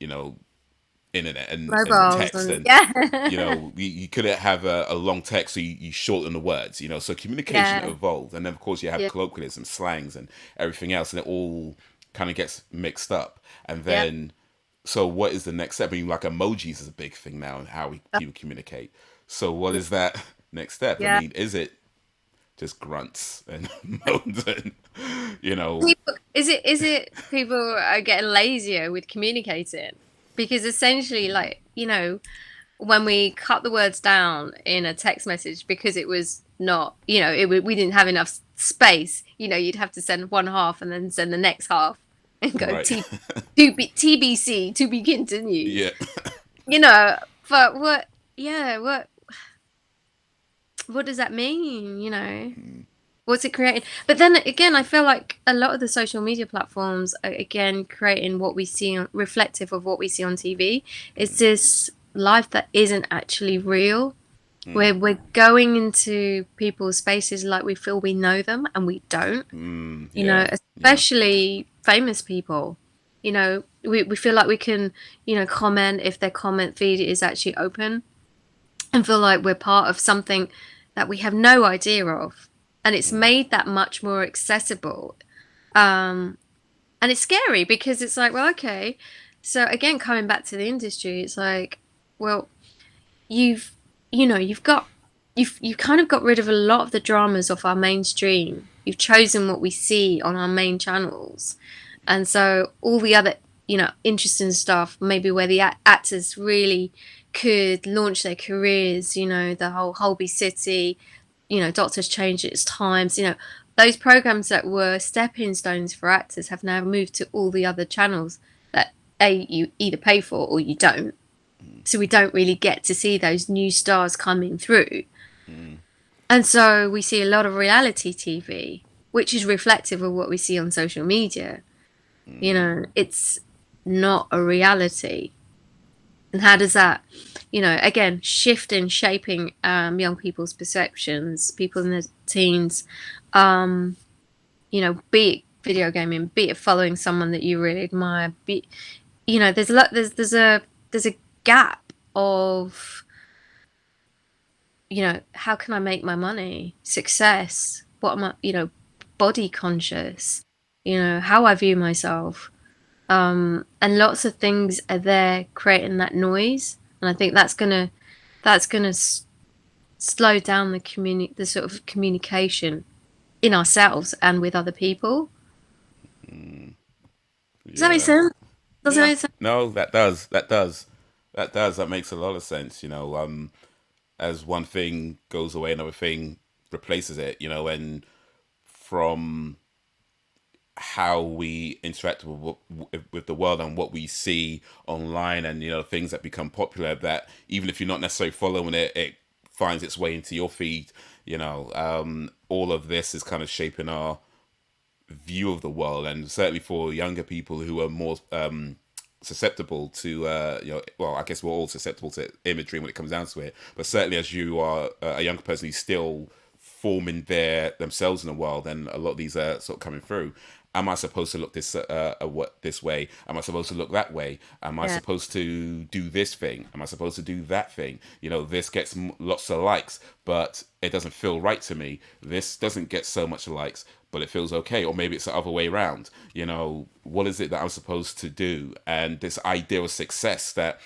internet and mobiles text, and and yeah, you couldn't have a long text, so you shorten the words. So communication yeah, evolved, and then of course you have yeah, colloquialism, slangs, and everything else, and it all kind of gets mixed up. And yeah. then, so what is the next step? I mean, like emojis is a big thing now, and how people communicate. So what is that next step? I Yeah. mean, is it just grunts and moans and you know? Is it people are getting lazier with communicating? Because essentially, like, when we cut the words down in a text message because it was not, we didn't have enough space, you'd have to send one half and then send the next half and go Right. TBC, to be continued. Yeah. You know, but yeah, what does that mean? What's it creating? But then again, I feel like a lot of the social media platforms are again creating what we see reflective of what we see on TV. It's this life that isn't actually real. Where we're going into people's spaces like we feel we know them and we don't. You know, Yeah, yeah. especially famous people. You know, we feel like we can, comment if their comment feed is actually open and feel like we're part of something that we have no idea of. And it's Mm, made that much more accessible. Um, and it's scary because it's like, well, okay. So again, coming back to the industry, it's like, well, you've, you've kind of got rid of a lot of the dramas of our mainstream. You've chosen what we see on our main channels. And so all the other, interesting stuff, maybe where the actors really could launch their careers, the whole Holby City, Doctor's Change Its Times, those programs that were stepping stones for actors have now moved to all the other channels that you either pay for or you don't. So we don't really get to see those new stars coming through. mm, And so we see a lot of reality TV, which is reflective of what we see on social media. It's not a reality. And how does that, again, shift and shaping young people's perceptions, people in their teens, um, be it video gaming, be it following someone that you really admire, there's a lot, there's a gap of, how can I make my money, success, what am I, body conscious, how I view myself. And lots of things are there creating that noise, and I think that's gonna slow down the sort of communication in ourselves and with other people. Does that make yeah. sense? Does it Yeah. make sense? No, that does. That does. That does. That makes a lot of sense. As one thing goes away, another thing replaces it. And from how we interact with the world and what we see online, and things that become popular, that even if you're not necessarily following it, it finds its way into your feed. All of this is kind of shaping our view of the world, and certainly for younger people who are more susceptible to well, I guess we're all susceptible to imagery when it comes down to it, but certainly as you are a younger person who's still forming themselves in the world, and a lot of these are sort of coming through. Am I supposed to look this way? Am I supposed to look that way? Am I Yeah, supposed to do this thing? Am I supposed to do that thing? This gets lots of likes, but it doesn't feel right to me. This doesn't get so much likes, but it feels okay. Or maybe it's the other way around. What is it that I'm supposed to do? And this idea of success that,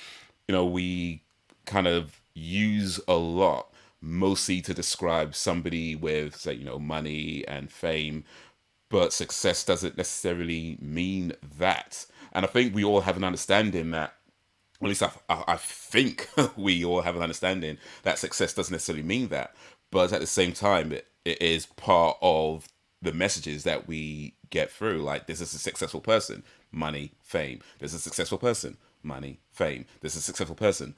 we kind of use a lot, mostly to describe somebody with, say, money and fame, but success doesn't necessarily mean that. And I think we all have an understanding that, at least I think we all have an understanding that success doesn't necessarily mean that. But at the same time, it is part of the messages that we get through. Like, this is a successful person, money, fame. There's a successful person, money, fame. There's a successful person,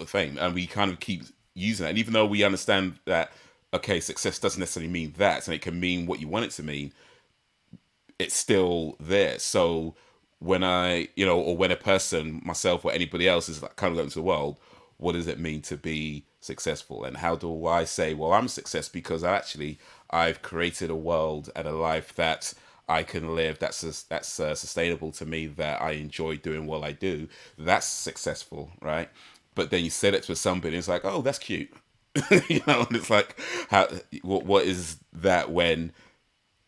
fame. And we kind of keep using that. And even though we understand that, okay, success doesn't necessarily mean that, and it can mean what you want it to mean, it's still there. So when or when a person, myself or anybody else, is like kind of going to the world, what does it mean to be successful? And how do I say, well, I'm a success because I've created a world and a life that I can live, that's sustainable to me, that I enjoy doing what I do. That's successful, right? But then you said it to somebody, and it's like, oh, that's cute. And it's like, what is that when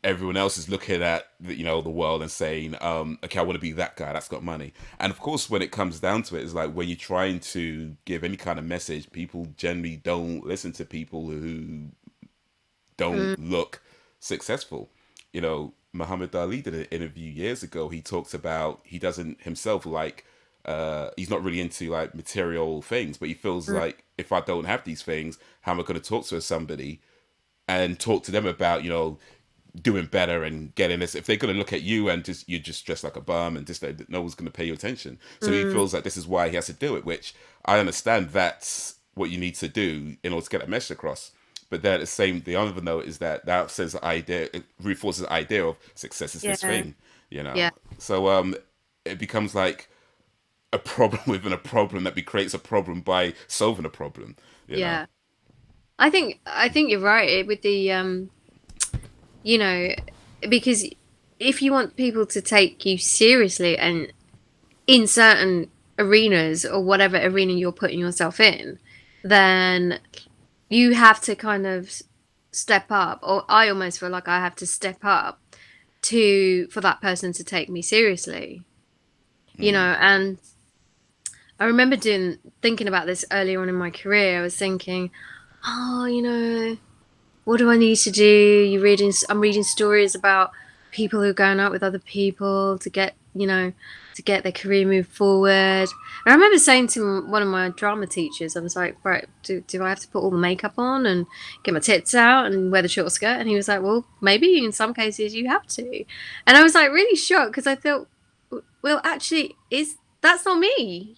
everyone else is looking at the world and saying, okay, I want to be that guy that's got money. And of course, when it comes down to it, it's like when you're trying to give any kind of message, people generally don't listen to people who don't mm, look successful. Muhammad Ali did an interview years ago. He talks about he doesn't himself like, he's not really into like material things, but he feels mm, like, if I don't have these things, how am I going to talk to somebody and talk to them about doing better and getting this, if they're going to look at you and you're just dressed like a bum and just no one's going to pay you attention. So he mm. feels like this is why he has to do it, which I understand that's what you need to do in order to get a message across. But then the other note is that that says the idea, it reinforces the idea of success is this Yeah. thing, you know. Yeah. So it becomes like a problem within a problem that creates a problem by solving a problem, you know. Yeah. I think you're right with the you know, because if you want people to take you seriously and in certain arenas or whatever arena you're putting yourself in, then you have to kind of step up, or I almost feel like I have to step up to for that person to take me seriously, Mm, and I remember thinking about this earlier on in my career. I was thinking, oh, what do I need to do? I'm reading stories about people who are going out with other people to get their career moved forward. And I remember saying to one of my drama teachers, I was like, right, do I have to put all the makeup on and get my tits out and wear the short skirt? And he was like, well, maybe in some cases you have to. And I was like really shocked because I thought, well, actually, is that's not me,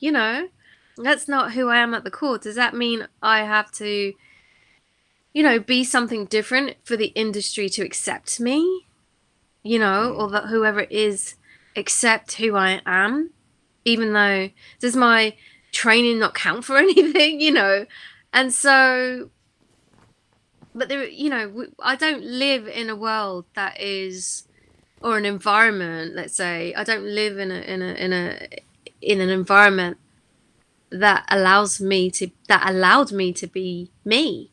That's not who I am at the core. Does that mean I have to be something different for the industry to accept me, or mm. that whoever it is accept who I am, even though does my training not count for anything, And so, but I don't live in a world that is, or an environment, let's say, I don't live in an environment that allowed me to be me.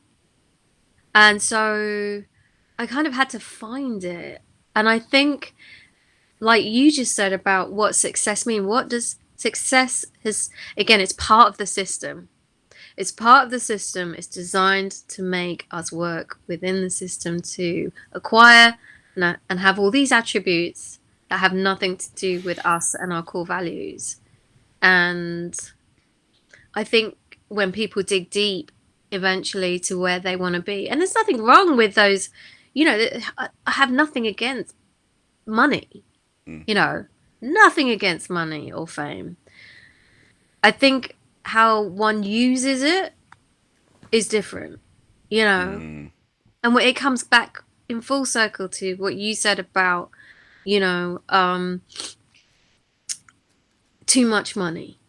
And so I kind of had to find it. And I think, like you just said about what success mean, what does success is again, it's part of the system. It's part of the system. It's designed to make us work within the system to acquire and have all these attributes that have nothing to do with us and our core values. And I think when people dig deep eventually to where they want to be, and there's nothing wrong with those, I have nothing against money, Mm, you know, nothing against money or fame. I think how one uses it is different, you know, mm, and it comes back in full circle to what you said about, you know, too much money,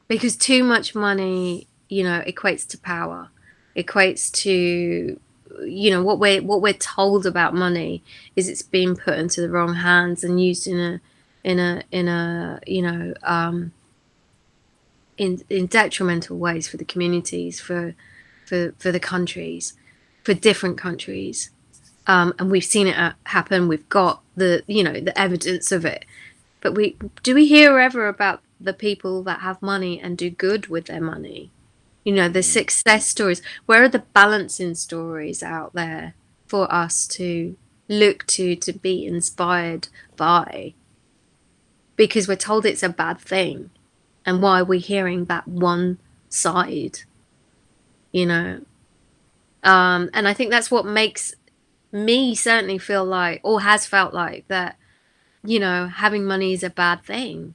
because too much money, equates to power, equates to, what we're told about money is it's being put into the wrong hands and used in a in detrimental ways for the communities, for the countries, for different countries. And we've seen it happen. We've got the evidence of it. But we hear ever about the people that have money and do good with their money? The mm. success stories. Where are the balancing stories out there for us to look to be inspired by? Because we're told it's a bad thing. And why are we hearing that one side? You know? And I think that's what makes me certainly feel like, or has felt like, that, having money is a bad thing.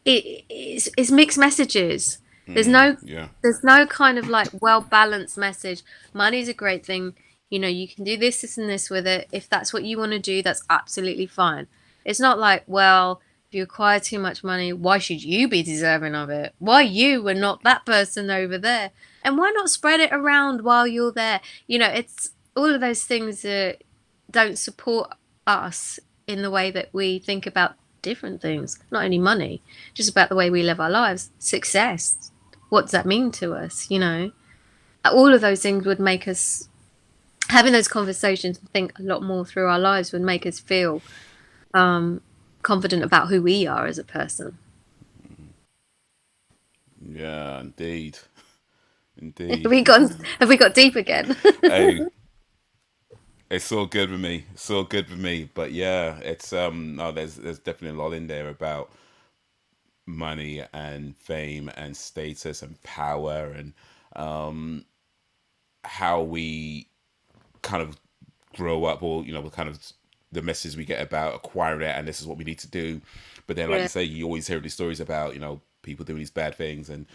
It's mixed messages. There's Mm, no yeah. there's no kind of like well balanced message. Money's a great thing. You can do this and this with it. If that's what you want to do, that's absolutely fine. It's not like, well, if you acquire too much money, why should you be deserving of it? Why you and not that person over there? And why not spread it around while you're there? It's all of those things that don't support us in the way that we think about different things, not only money, just about the way we live our lives, success. What does that mean to us? All of those things would make us, having those conversations and think a lot more through our lives would make us feel confident about who we are as a person. Yeah, indeed. Have Indeed. we got have we got deep again? Hey, it's all good with me. It's all good with me. But yeah, it's no, there's definitely a lot in there about money and fame and status and power and how we kind of grow up, or kind of the message we get about acquiring it, and this is what we need to do. But then, like you Yeah, say, you always hear these stories about people doing these bad things, and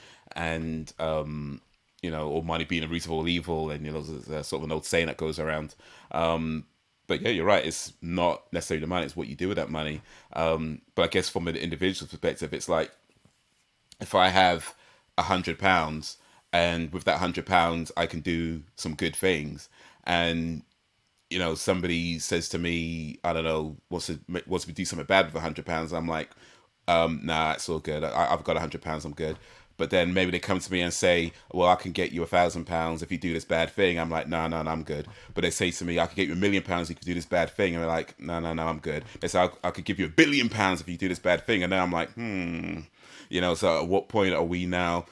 or money being the root of all evil, and there's sort of an old saying that goes around. But yeah, you're right. It's not necessarily the money; it's what you do with that money. But I guess from an individual perspective, it's like if I have £100, and with that £100, I can do some good things, and somebody says to me, I don't know, wants to do something bad with £100. I'm like, nah, it's all good. I've got £100. I'm good. But then maybe they come to me and say, well, I can get you £1,000 if you do this bad thing. I'm like, no, no, no, I'm good. But they say to me, I could get you £1,000,000 if you do this bad thing. And they're like, no, no, no, I'm good. They say, I could give you £1,000,000,000 if you do this bad thing. And then I'm like, so at what point are we now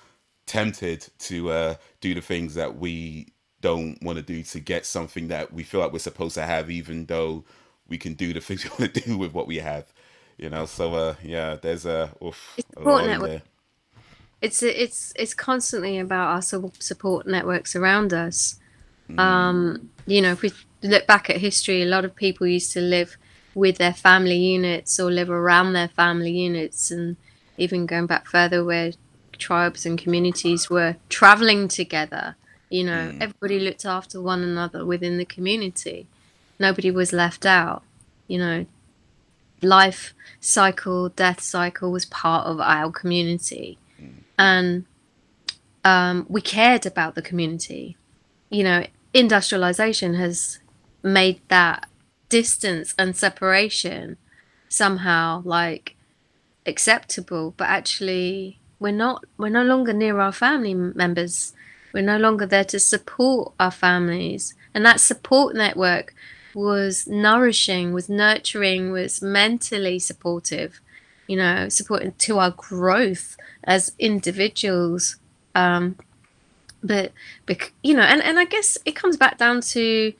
tempted to do the things that we don't want to do to get something that we feel like we're supposed to have, even though we can do the things we want to do with what we have? So yeah, there's It's a support lot in network. there. It's constantly about our support networks around us. Mm, If we look back at history, a lot of people used to live with their family units or live around their family units, and even going back further, where tribes and communities were traveling together. mm, Everybody looked after one another within the community. Nobody was left out. You know, life cycle, death cycle was part of our community, mm, and we cared about the community. Industrialization has made that distance and separation somehow like acceptable, but actually we're no longer near our family members. We're no longer there to support our families. And that support network was nourishing, was nurturing, was mentally supportive, supporting to our growth as individuals. Um, but and I guess it comes back down to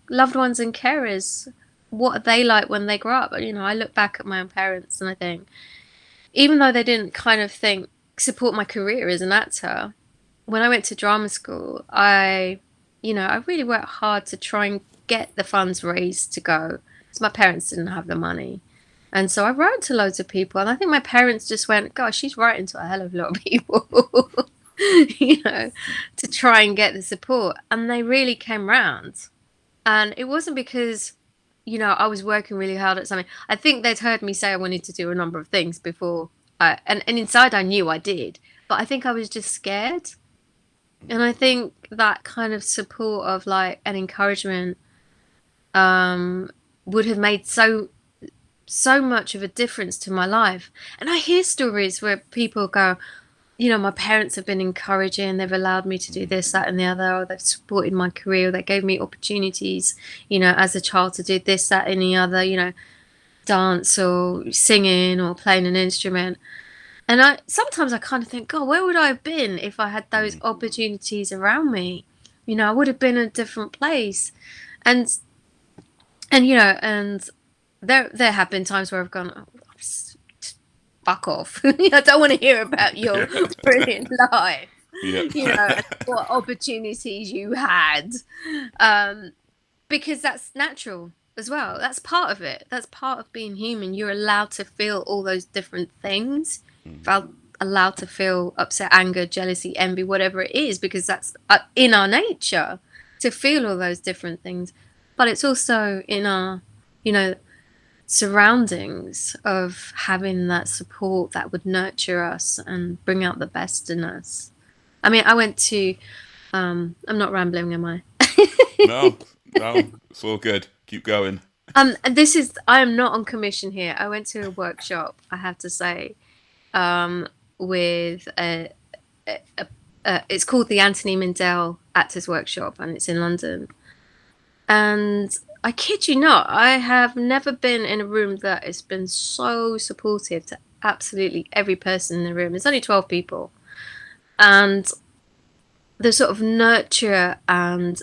loved ones and carers. What are they like when they grow up? I look back at my own parents and I think, even though they didn't kind of think support my career as an actor, when I went to drama school, I really worked hard to try and get the funds raised to go, because my parents didn't have the money. And so I wrote to loads of people, and I think my parents just went, gosh, she's writing to a hell of a lot of people, you know, to try and get the support. And they really came round. And it wasn't because, I was working really hard at something. I think they'd heard me say I wanted to do a number of things before. And inside I knew I did. But I think I was just scared. And I think that kind of support of like an encouragement um, would have made so much of a difference to my life. And I hear stories where people go, my parents have been encouraging, they've allowed me to do mm, this, that, and the other, or they've supported my career, or they gave me opportunities, as a child to do this, that, and the other, dance or singing or playing an instrument. And I kind of think, God, where would I have been if I had those mm, opportunities around me? I would have been in a different place. And and there have been times where I've gone, oh, fuck off. I don't want to hear about your brilliant life, yeah. and what opportunities you had. Um, because that's natural as well. That's part of it. That's part of being human. You're allowed to feel all those different things. Mm, Felt allowed to feel upset, anger, jealousy, envy, whatever it is, because that's in our nature to feel all those different things. But it's also in our, you know, surroundings of having that support that would nurture us and bring out the best in us. I mean, I went to, I'm not rambling, am I? no, no, it's all good. Keep going. I am not on commission here. I went to a workshop, I have to say, with a, it's called the Anthony Mindell Actors Workshop, and it's in London. And I kid you not, I have never been in a room that has been so supportive to absolutely every person in the room. There's only 12 people. And the sort of nurture and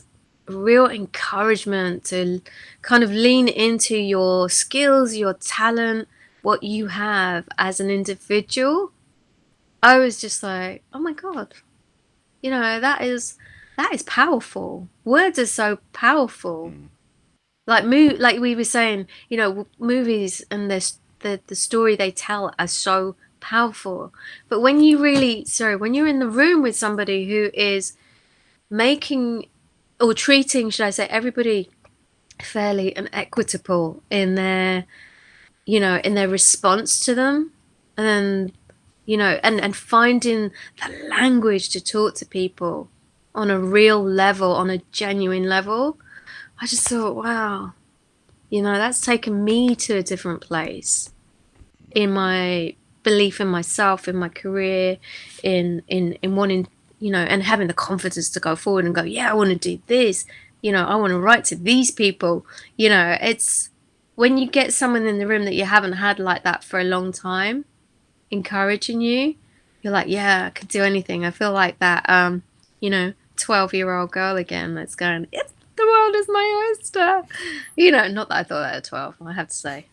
real encouragement to kind of lean into your skills, your talent, what you have as an individual. I was just like, oh my God, that is powerful. Words are so powerful. Mm, Like we were saying, movies and the story they tell are so powerful. But when you really, sorry, when you're in the room with somebody who is making or treating, should I say, everybody fairly and equitable in their, in their response to them, and then, and finding the language to talk to people on a real level, on a genuine level, I just thought, wow, that's taken me to a different place in my belief in myself, in my career, in wanting, and having the confidence to go forward and go, yeah, I want to do this. I want to write to these people. It's when you get someone in the room that you haven't had like that for a long time, encouraging you, you're like, yeah, I could do anything. I feel like that, 12-year-old girl again that's going, it's the world is my oyster. Not that I thought that at 12, I have to say.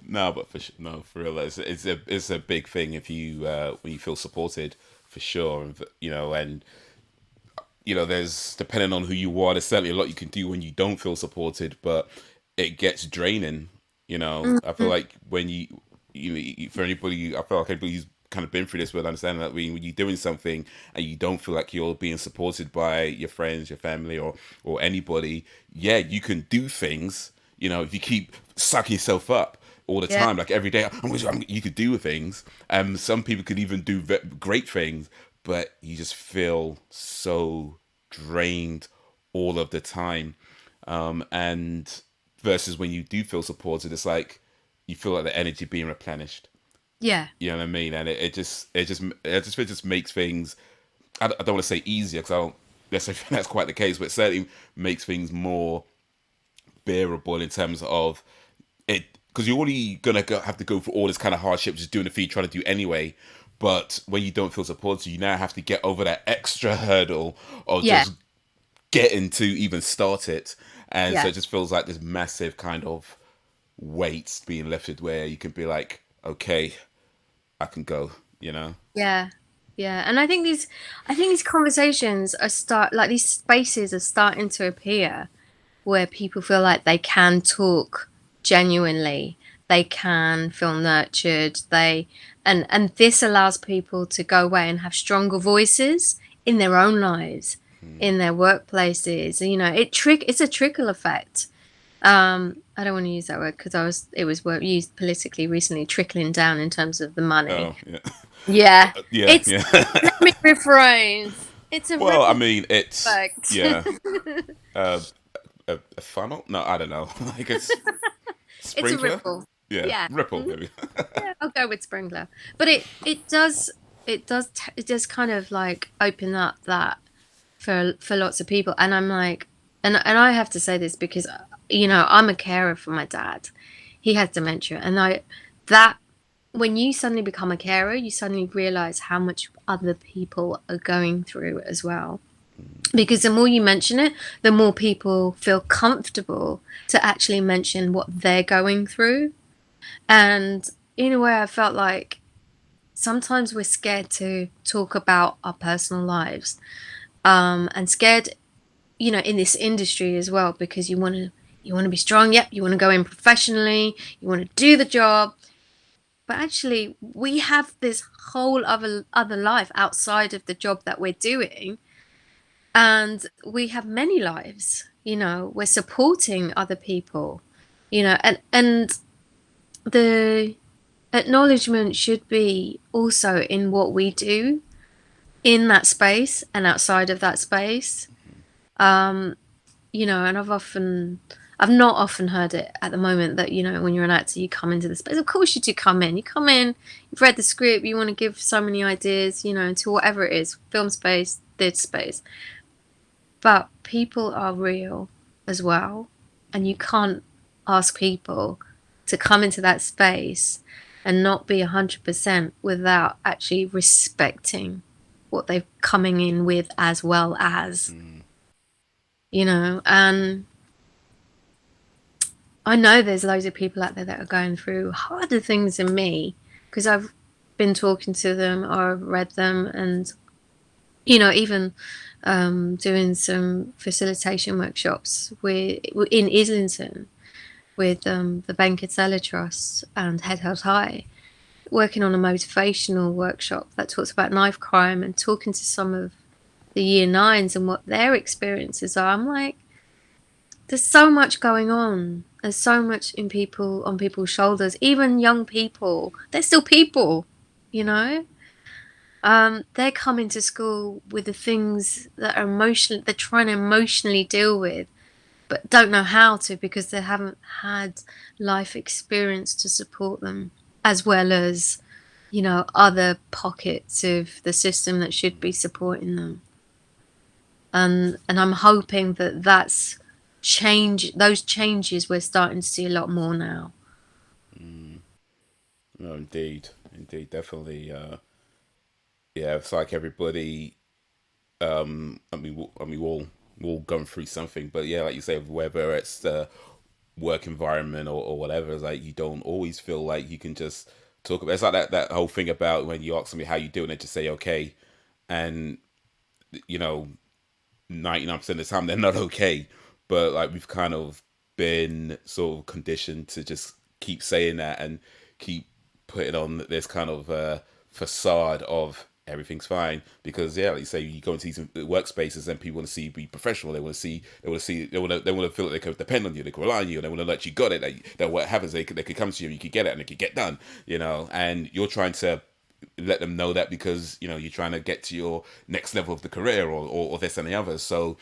No, but no, for real, it's a big thing if you when you feel supported, for sure, and and there's, depending on who you are, there's certainly a lot you can do when you don't feel supported, but it gets draining. I feel Mhm. like when for anybody, I feel like anybody who's kind of been through this will understand that when you're doing something and you don't feel like you're being supported by your friends, your family, or anybody, yeah, you can do things. If you keep sucking yourself up all the Yeah. time, like every day, you could do things. Some people could even do great things, but you just feel so drained all of the time. And versus when you do feel supported, it's like you feel like the energy being replenished. Yeah. You know what I mean? And it just makes things. I don't want to say easier because I don't necessarily think that's quite the case, but it certainly makes things more bearable in terms of it, because you're already have to go through all this kind of hardship just doing the feed trying to do anyway. But when you don't feel supported, you now have to get over that extra hurdle of Yeah. just getting to even start it. And so Yeah. it just feels like this massive kind of weight being lifted where you can be like, okay, I can go, you know? Yeah. Yeah. And I think these conversations are like these spaces are starting to appear where people feel like they can talk genuinely, they can feel nurtured, and this allows people to go away and have stronger voices in their own lives, in their workplaces. It's a trickle effect. I don't want to use that word because it was used politically recently, trickling down in terms of the money. Oh, yeah. Yeah, Yeah, it's yeah. let me rephrase. It's a Well, I ripple mean, it's, effect. yeah, uh, a funnel? No, I don't know. Like it's It's a sprinkler? ripple. Yeah, Yeah. ripple, Mhm. maybe. Yeah, I'll go with sprinkler. But it does kind of like open up that for lots of people. And I'm like, and I have to say this because I'm a carer for my dad. He has dementia, and that when you suddenly become a carer, you suddenly realize how much other people are going through as well. Because the more you mention it, the more people feel comfortable to actually mention what they're going through. And in a way, I felt like sometimes we're scared to talk about our personal lives, and scared, in this industry as well, because you want to be strong. Yep, you want to go in professionally. You want to do the job, but actually, we have this whole other life outside of the job that we're doing, and we have many lives. We're supporting other people. And the acknowledgement should be also in what we do in that space and outside of that space. Um, and I've not often heard it at the moment that, when you're an actor, you come into the space. Of course you do come in. You come in, you've read the script, you want to give so many ideas, to whatever it is, film space, theatre space. But people are real as well. And you can't ask people to come into that space and not be 100% without actually respecting what they're coming in with as well as, and I know there's loads of people out there that are going through harder things than me because I've been talking to them or read them, and even doing some facilitation workshops in Islington. with the Bankers Trust and Head Held High, working on a motivational workshop that talks about knife crime and talking to some of the year nines and what their experiences are. I'm like, there's so much going on. There's so much in people on people's shoulders. Even young people, they're still people, you know. They're coming to school with the things that are emotional. They're trying to emotionally deal with, but don't know how to because they haven't had life experience to support them, as well as other pockets of the system that should be supporting them. And I'm hoping that that's change. Those changes we're starting to see a lot more now. No, indeed, indeed, definitely. Yeah, it's like everybody. I mean, we're all going through something, but yeah, like you say, whether it's the work environment or whatever, it's like you don't always feel like you can just talk about. It's like that whole thing about when you ask somebody how you doing, they just say okay, and you know 99% of the time they're not okay. But like we've kind of been sort of conditioned to just keep saying that and keep putting on this kind of facade of everything's fine because yeah, like you say, you go into these workspaces and people want to see you be professional. They want to feel like they can depend on you, they can rely on you, and they want to let you got it. That what happens, they could come to you, and you could get it, and it could get done. And you're trying to let them know that because you're trying to get to your next level of the career or this and the other. So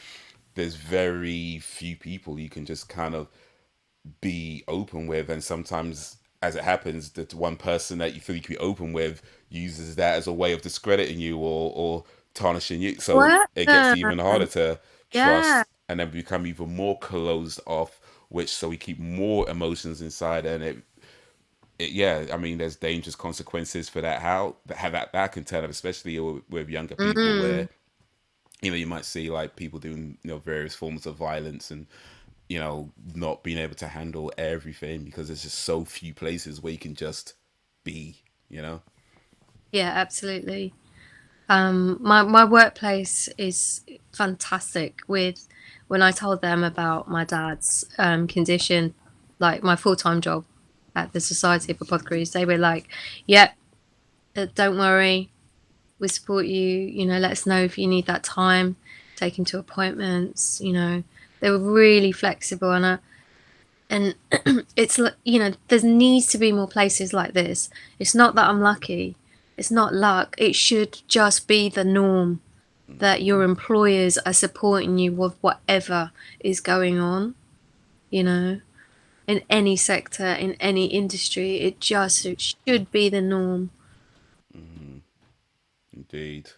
there's very few people you can just kind of be open with, and sometimes as it happens that one person that you feel you can be open with uses that as a way of discrediting you or tarnishing you, so What? it gets even harder to Yeah. trust, and then become even more closed off, which so we keep more emotions inside, and yeah, I mean, there's dangerous consequences for that. How that can turn up, especially with younger people, where Mm. you might see like people doing various forms of violence and not being able to handle everything because there's just so few places where you can just be. You know. Yeah, absolutely. My workplace is fantastic. With when I told them about my dad's condition, like my full-time job at the Society of Apothecaries, they were like, "Yep, don't worry, we support you. Let us know if you need that time. Take him to appointments. They were really flexible, and it's there needs to be more places like this. It's not that I'm lucky. It's not luck. It should just be the norm that your employers are supporting you with whatever is going on, you know, in any sector, in any industry. It should be the norm. Indeed,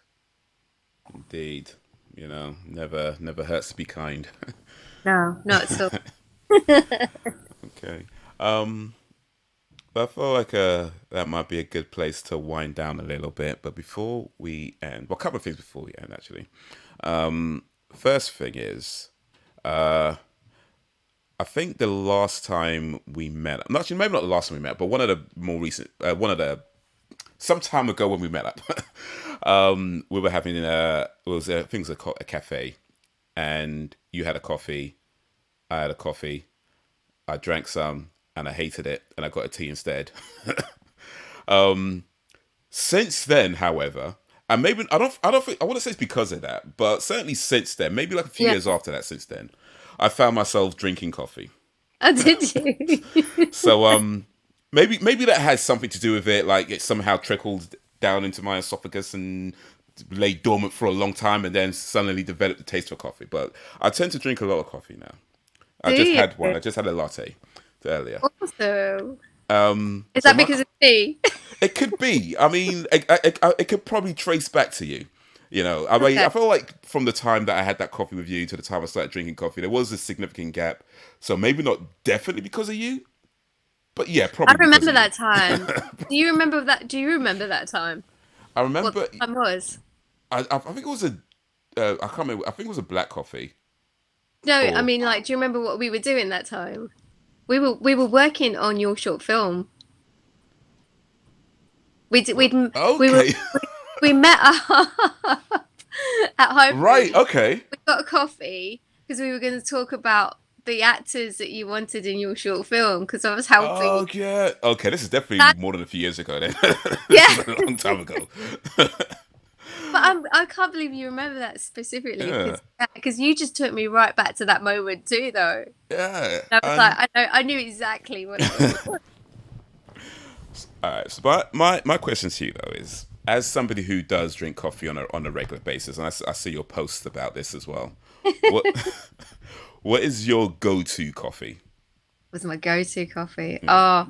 indeed. Never hurts to be kind. No, not at all. Okay. Um, but I feel like that might be a good place to wind down a little bit. But before we end, well, a couple of things before we end, actually. First thing is, uh, I think the last time we met, not actually maybe not the last time we met, but one of the more recent, one of the some time ago when we met up, we were having it was I think it was a cafe, and you had a coffee, I had a coffee, I drank some, and I hated it, and I got a tea instead. Since then, however, and maybe I don't think I want to say it's because of that, but certainly since then, maybe like a few Yeah. years after that, since then, I found myself drinking coffee. Oh, did you? So maybe that has something to do with it. Like it somehow trickled down into my esophagus and lay dormant for a long time, and then suddenly developed the taste for coffee. But I tend to drink a lot of coffee now. I Do just you? had one. I just had a latte earlier. Awesome. Is So that my because of me? it could be. I mean, it could probably trace back to you. I mean, Okay. I feel like from the time that I had that coffee with you to the time I started drinking coffee, there was a significant gap. So maybe not definitely because of you, but yeah, I probably because remember of you. that time. Do you remember that? Do you remember that time? I What remember. the time was? I think it was a. I can't remember. I think it was a black coffee. No, I Or mean, like, do you remember what we were doing that time? We were working on your short film. We did, we'd we were okay, we met up at Home right. Foods. Okay. We got a coffee because we were going to talk about the actors that you wanted in your short film because I was helping. Oh yeah. Okay, this is definitely That, more than a few years ago. Then this yeah, is a long time ago. but I can't believe you remember that specifically Yeah, because you just took me right back to that moment too, though. yeah. I was like, I knew exactly what it was. All right. So my question to you though is, as somebody who does drink coffee on a regular basis, and I see your posts about this as well. What what is your go-to coffee? Was my go-to coffee. Oh,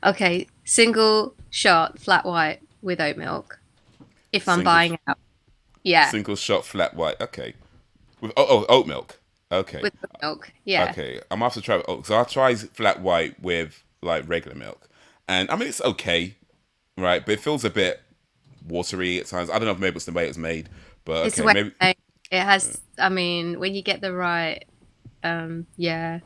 okay. Single shot flat white with oat milk if I'm Single buying out. Yeah, single shot flat white. Okay. With oat milk. Okay. with oat milk. Yeah. Okay. I'm gonna have to try oat. So I'll try flat white with like regular milk, and I mean it's okay, right? But it feels a bit watery at times. I don't know if maybe it's the way it was made, but It's the okay, way maybe. it has. I mean, when you get the right, yeah,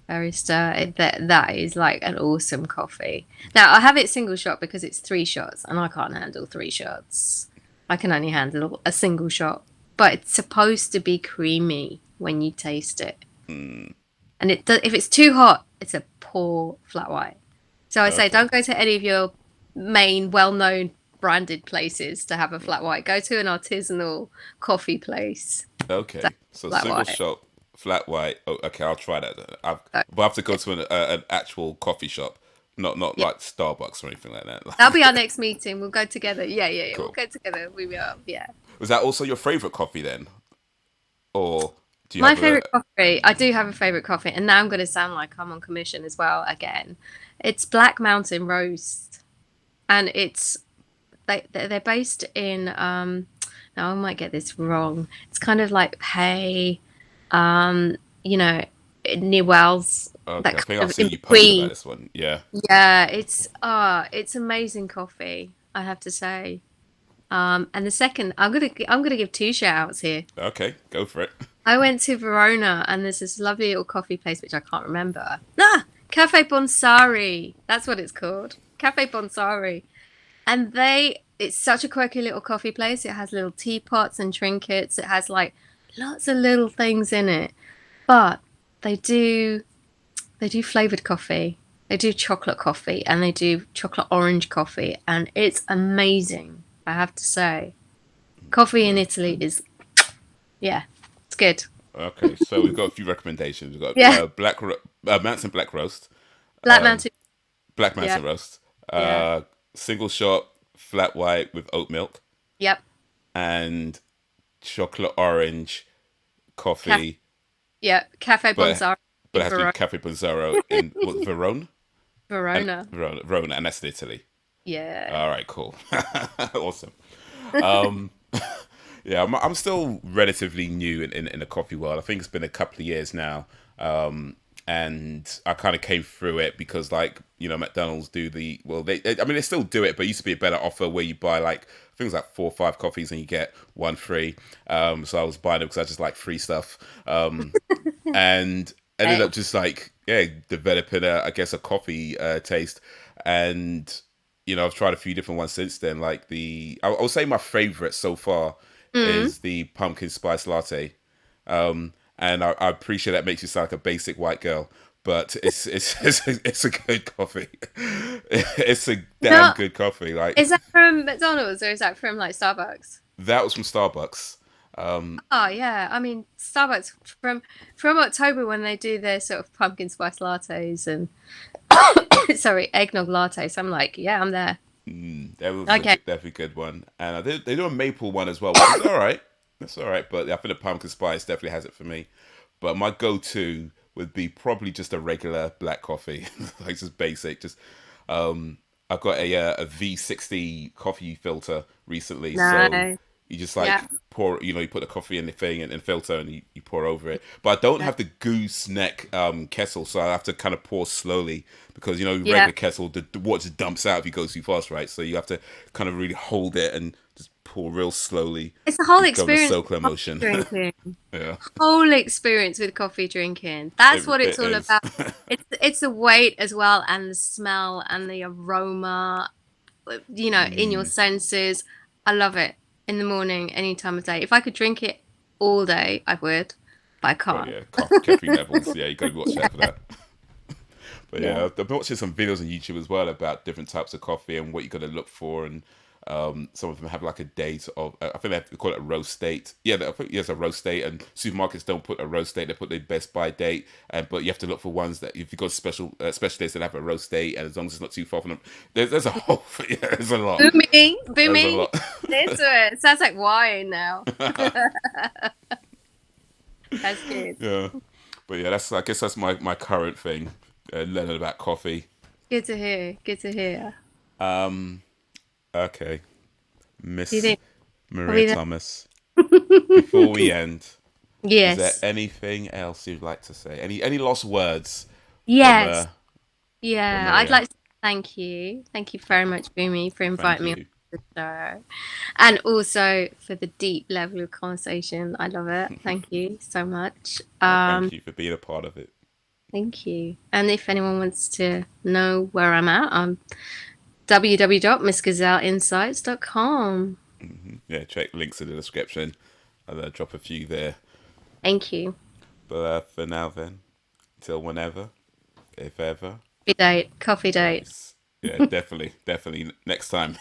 barista, that is like an awesome coffee. Now I have it single shot because it's 3 shots, and I can't handle 3 shots. I can only handle a single shot, but it's supposed to be creamy when you taste it. And if it's too hot, it's a poor flat white. So I say Okay. don't go to any of your main well-known branded places to have a flat white. Go to an artisanal coffee place to have Okay. So flat single white. shot flat white. Oh, okay, I'll try that. So, But I have to go to an actual coffee shop, not yeah, like Starbucks or anything like that. that'll be our next meeting. We'll go together. Yeah, yeah, yeah. We'll Cool. go together. We will. Yeah. Was that also your favorite coffee then, or do you My have a? favorite coffee. I do have a favorite coffee, and now I'm going to sound like I'm on commission as well again. It's Black Mountain Roast, and they're based in now I might get this wrong. It's kind of like Hay, you know, near Wells, Okay, that I kind think I've of seen in you post about between. this one. Yeah. Yeah, it's amazing coffee, I have to say. And the second, I'm gonna give 2 shout outs here. Okay, go for it. I went to Verona and there's this lovely little coffee place which I can't remember. Ah, Cafe Bonsari. That's what it's called. Cafe Bonsari. And it's such a quirky little coffee place. It has little teapots and trinkets. It has like lots of little things in it. But they do they do flavored coffee. They do chocolate coffee and they do chocolate orange coffee and it's amazing, I have to say. Coffee in Okay. Italy is yeah, it's good. Okay, so we've got a few recommendations. We've got Yeah. Mountain Black Roast, Black Mountain. Black Yeah. Mountain Roast, Yeah. single shot flat white with oat milk, Yep. and chocolate orange Caf- coffee, yeah. Cafe but Bonsari but it in has to be Cafe Panzaro in what, Verona, and Verona. Verona, and that's in Italy. Yeah. All right, cool, awesome. Um, yeah, I'm still relatively new in the coffee world. I think it's been a couple of years now. And I kind of came through it because, like, McDonald's do I mean, they still do it, but it used to be a better offer where you buy like things like 4 or 5 coffees and you get one free. So I was buying them because I just like free stuff. And ended Okay. up just like, yeah, developing I guess a coffee taste. And I've tried a few different ones since then. Like I would say my favorite so far Mm. is the pumpkin spice latte. And I appreciate that makes you sound like a basic white girl, but it's a good coffee. It's a damn No, good coffee. Like is that from McDonald's or is that from like Starbucks? that was from Starbucks. Um, Oh yeah, I mean Starbucks from October when they do their sort of pumpkin spice lattes and sorry eggnog lattes. I'm like, yeah, I'm there. that was Okay, definitely a good one, and they do a maple one as well, which is all right. That's all right, but I think the pumpkin spice definitely has it for me. But my go-to would be probably just a regular black coffee, like just basic. Just I've got a V60 coffee filter recently, so no, you just yeah, like pour, you put the coffee in the thing and filter, and you pour over it. But I don't no, have the gooseneck kettle, so I have to kind of pour slowly because yeah. regular kettle the water just dumps out if you go too fast, right? So you have to kind of really hold it and just pour real slowly. It's the whole You go in a experience circular of coffee motion. drinking. Yeah, Whole experience with coffee drinking. That's what it it's all is. about. It's the weight as well and the smell and the aroma, in your senses. I love it in the morning, any time of day. If I could drink it all day, I would. but I But can't. yeah, caffeine levels. Yeah, you got to watch out for that. But yeah, Yeah. I've been watching some videos on YouTube as well about different types of coffee and what you got to look for, and some of them have like a date of. I think they have to call it a roast date. Yeah, I think yes, a roast date. And supermarkets don't put a roast date; they put the best by date. And but you have to look for ones that if you got special dates that have a roast date, and as long as it's not too far from them, there's a whole yeah, there's a lot. Booming, There's a booming. lot. Into it. Sounds like wine now. That's good. Yeah, but yeah, that's I guess that's my current thing, learning about coffee. Good to hear. Good to hear. Um, okay, Do you Miss think are Maria we there? Thomas. Before we end, is there Yes. anything else you'd like to say? Any lost words from Yes. from Yeah. I'd Maria? like to thank you. Thank you very much, Boomy, for Thank inviting me on you. the show. And also for the deep level of conversation. I love it. Thank you so much. Thank you for being a part of it. Thank you. And if anyone wants to know where I'm at, I'm www.missgazelleinsights.com. Yeah, check links in the description. I'll drop a few there. Thank you. But for now, then, till whenever, if ever. Coffee date, coffee date. Nice. Yeah, definitely next time.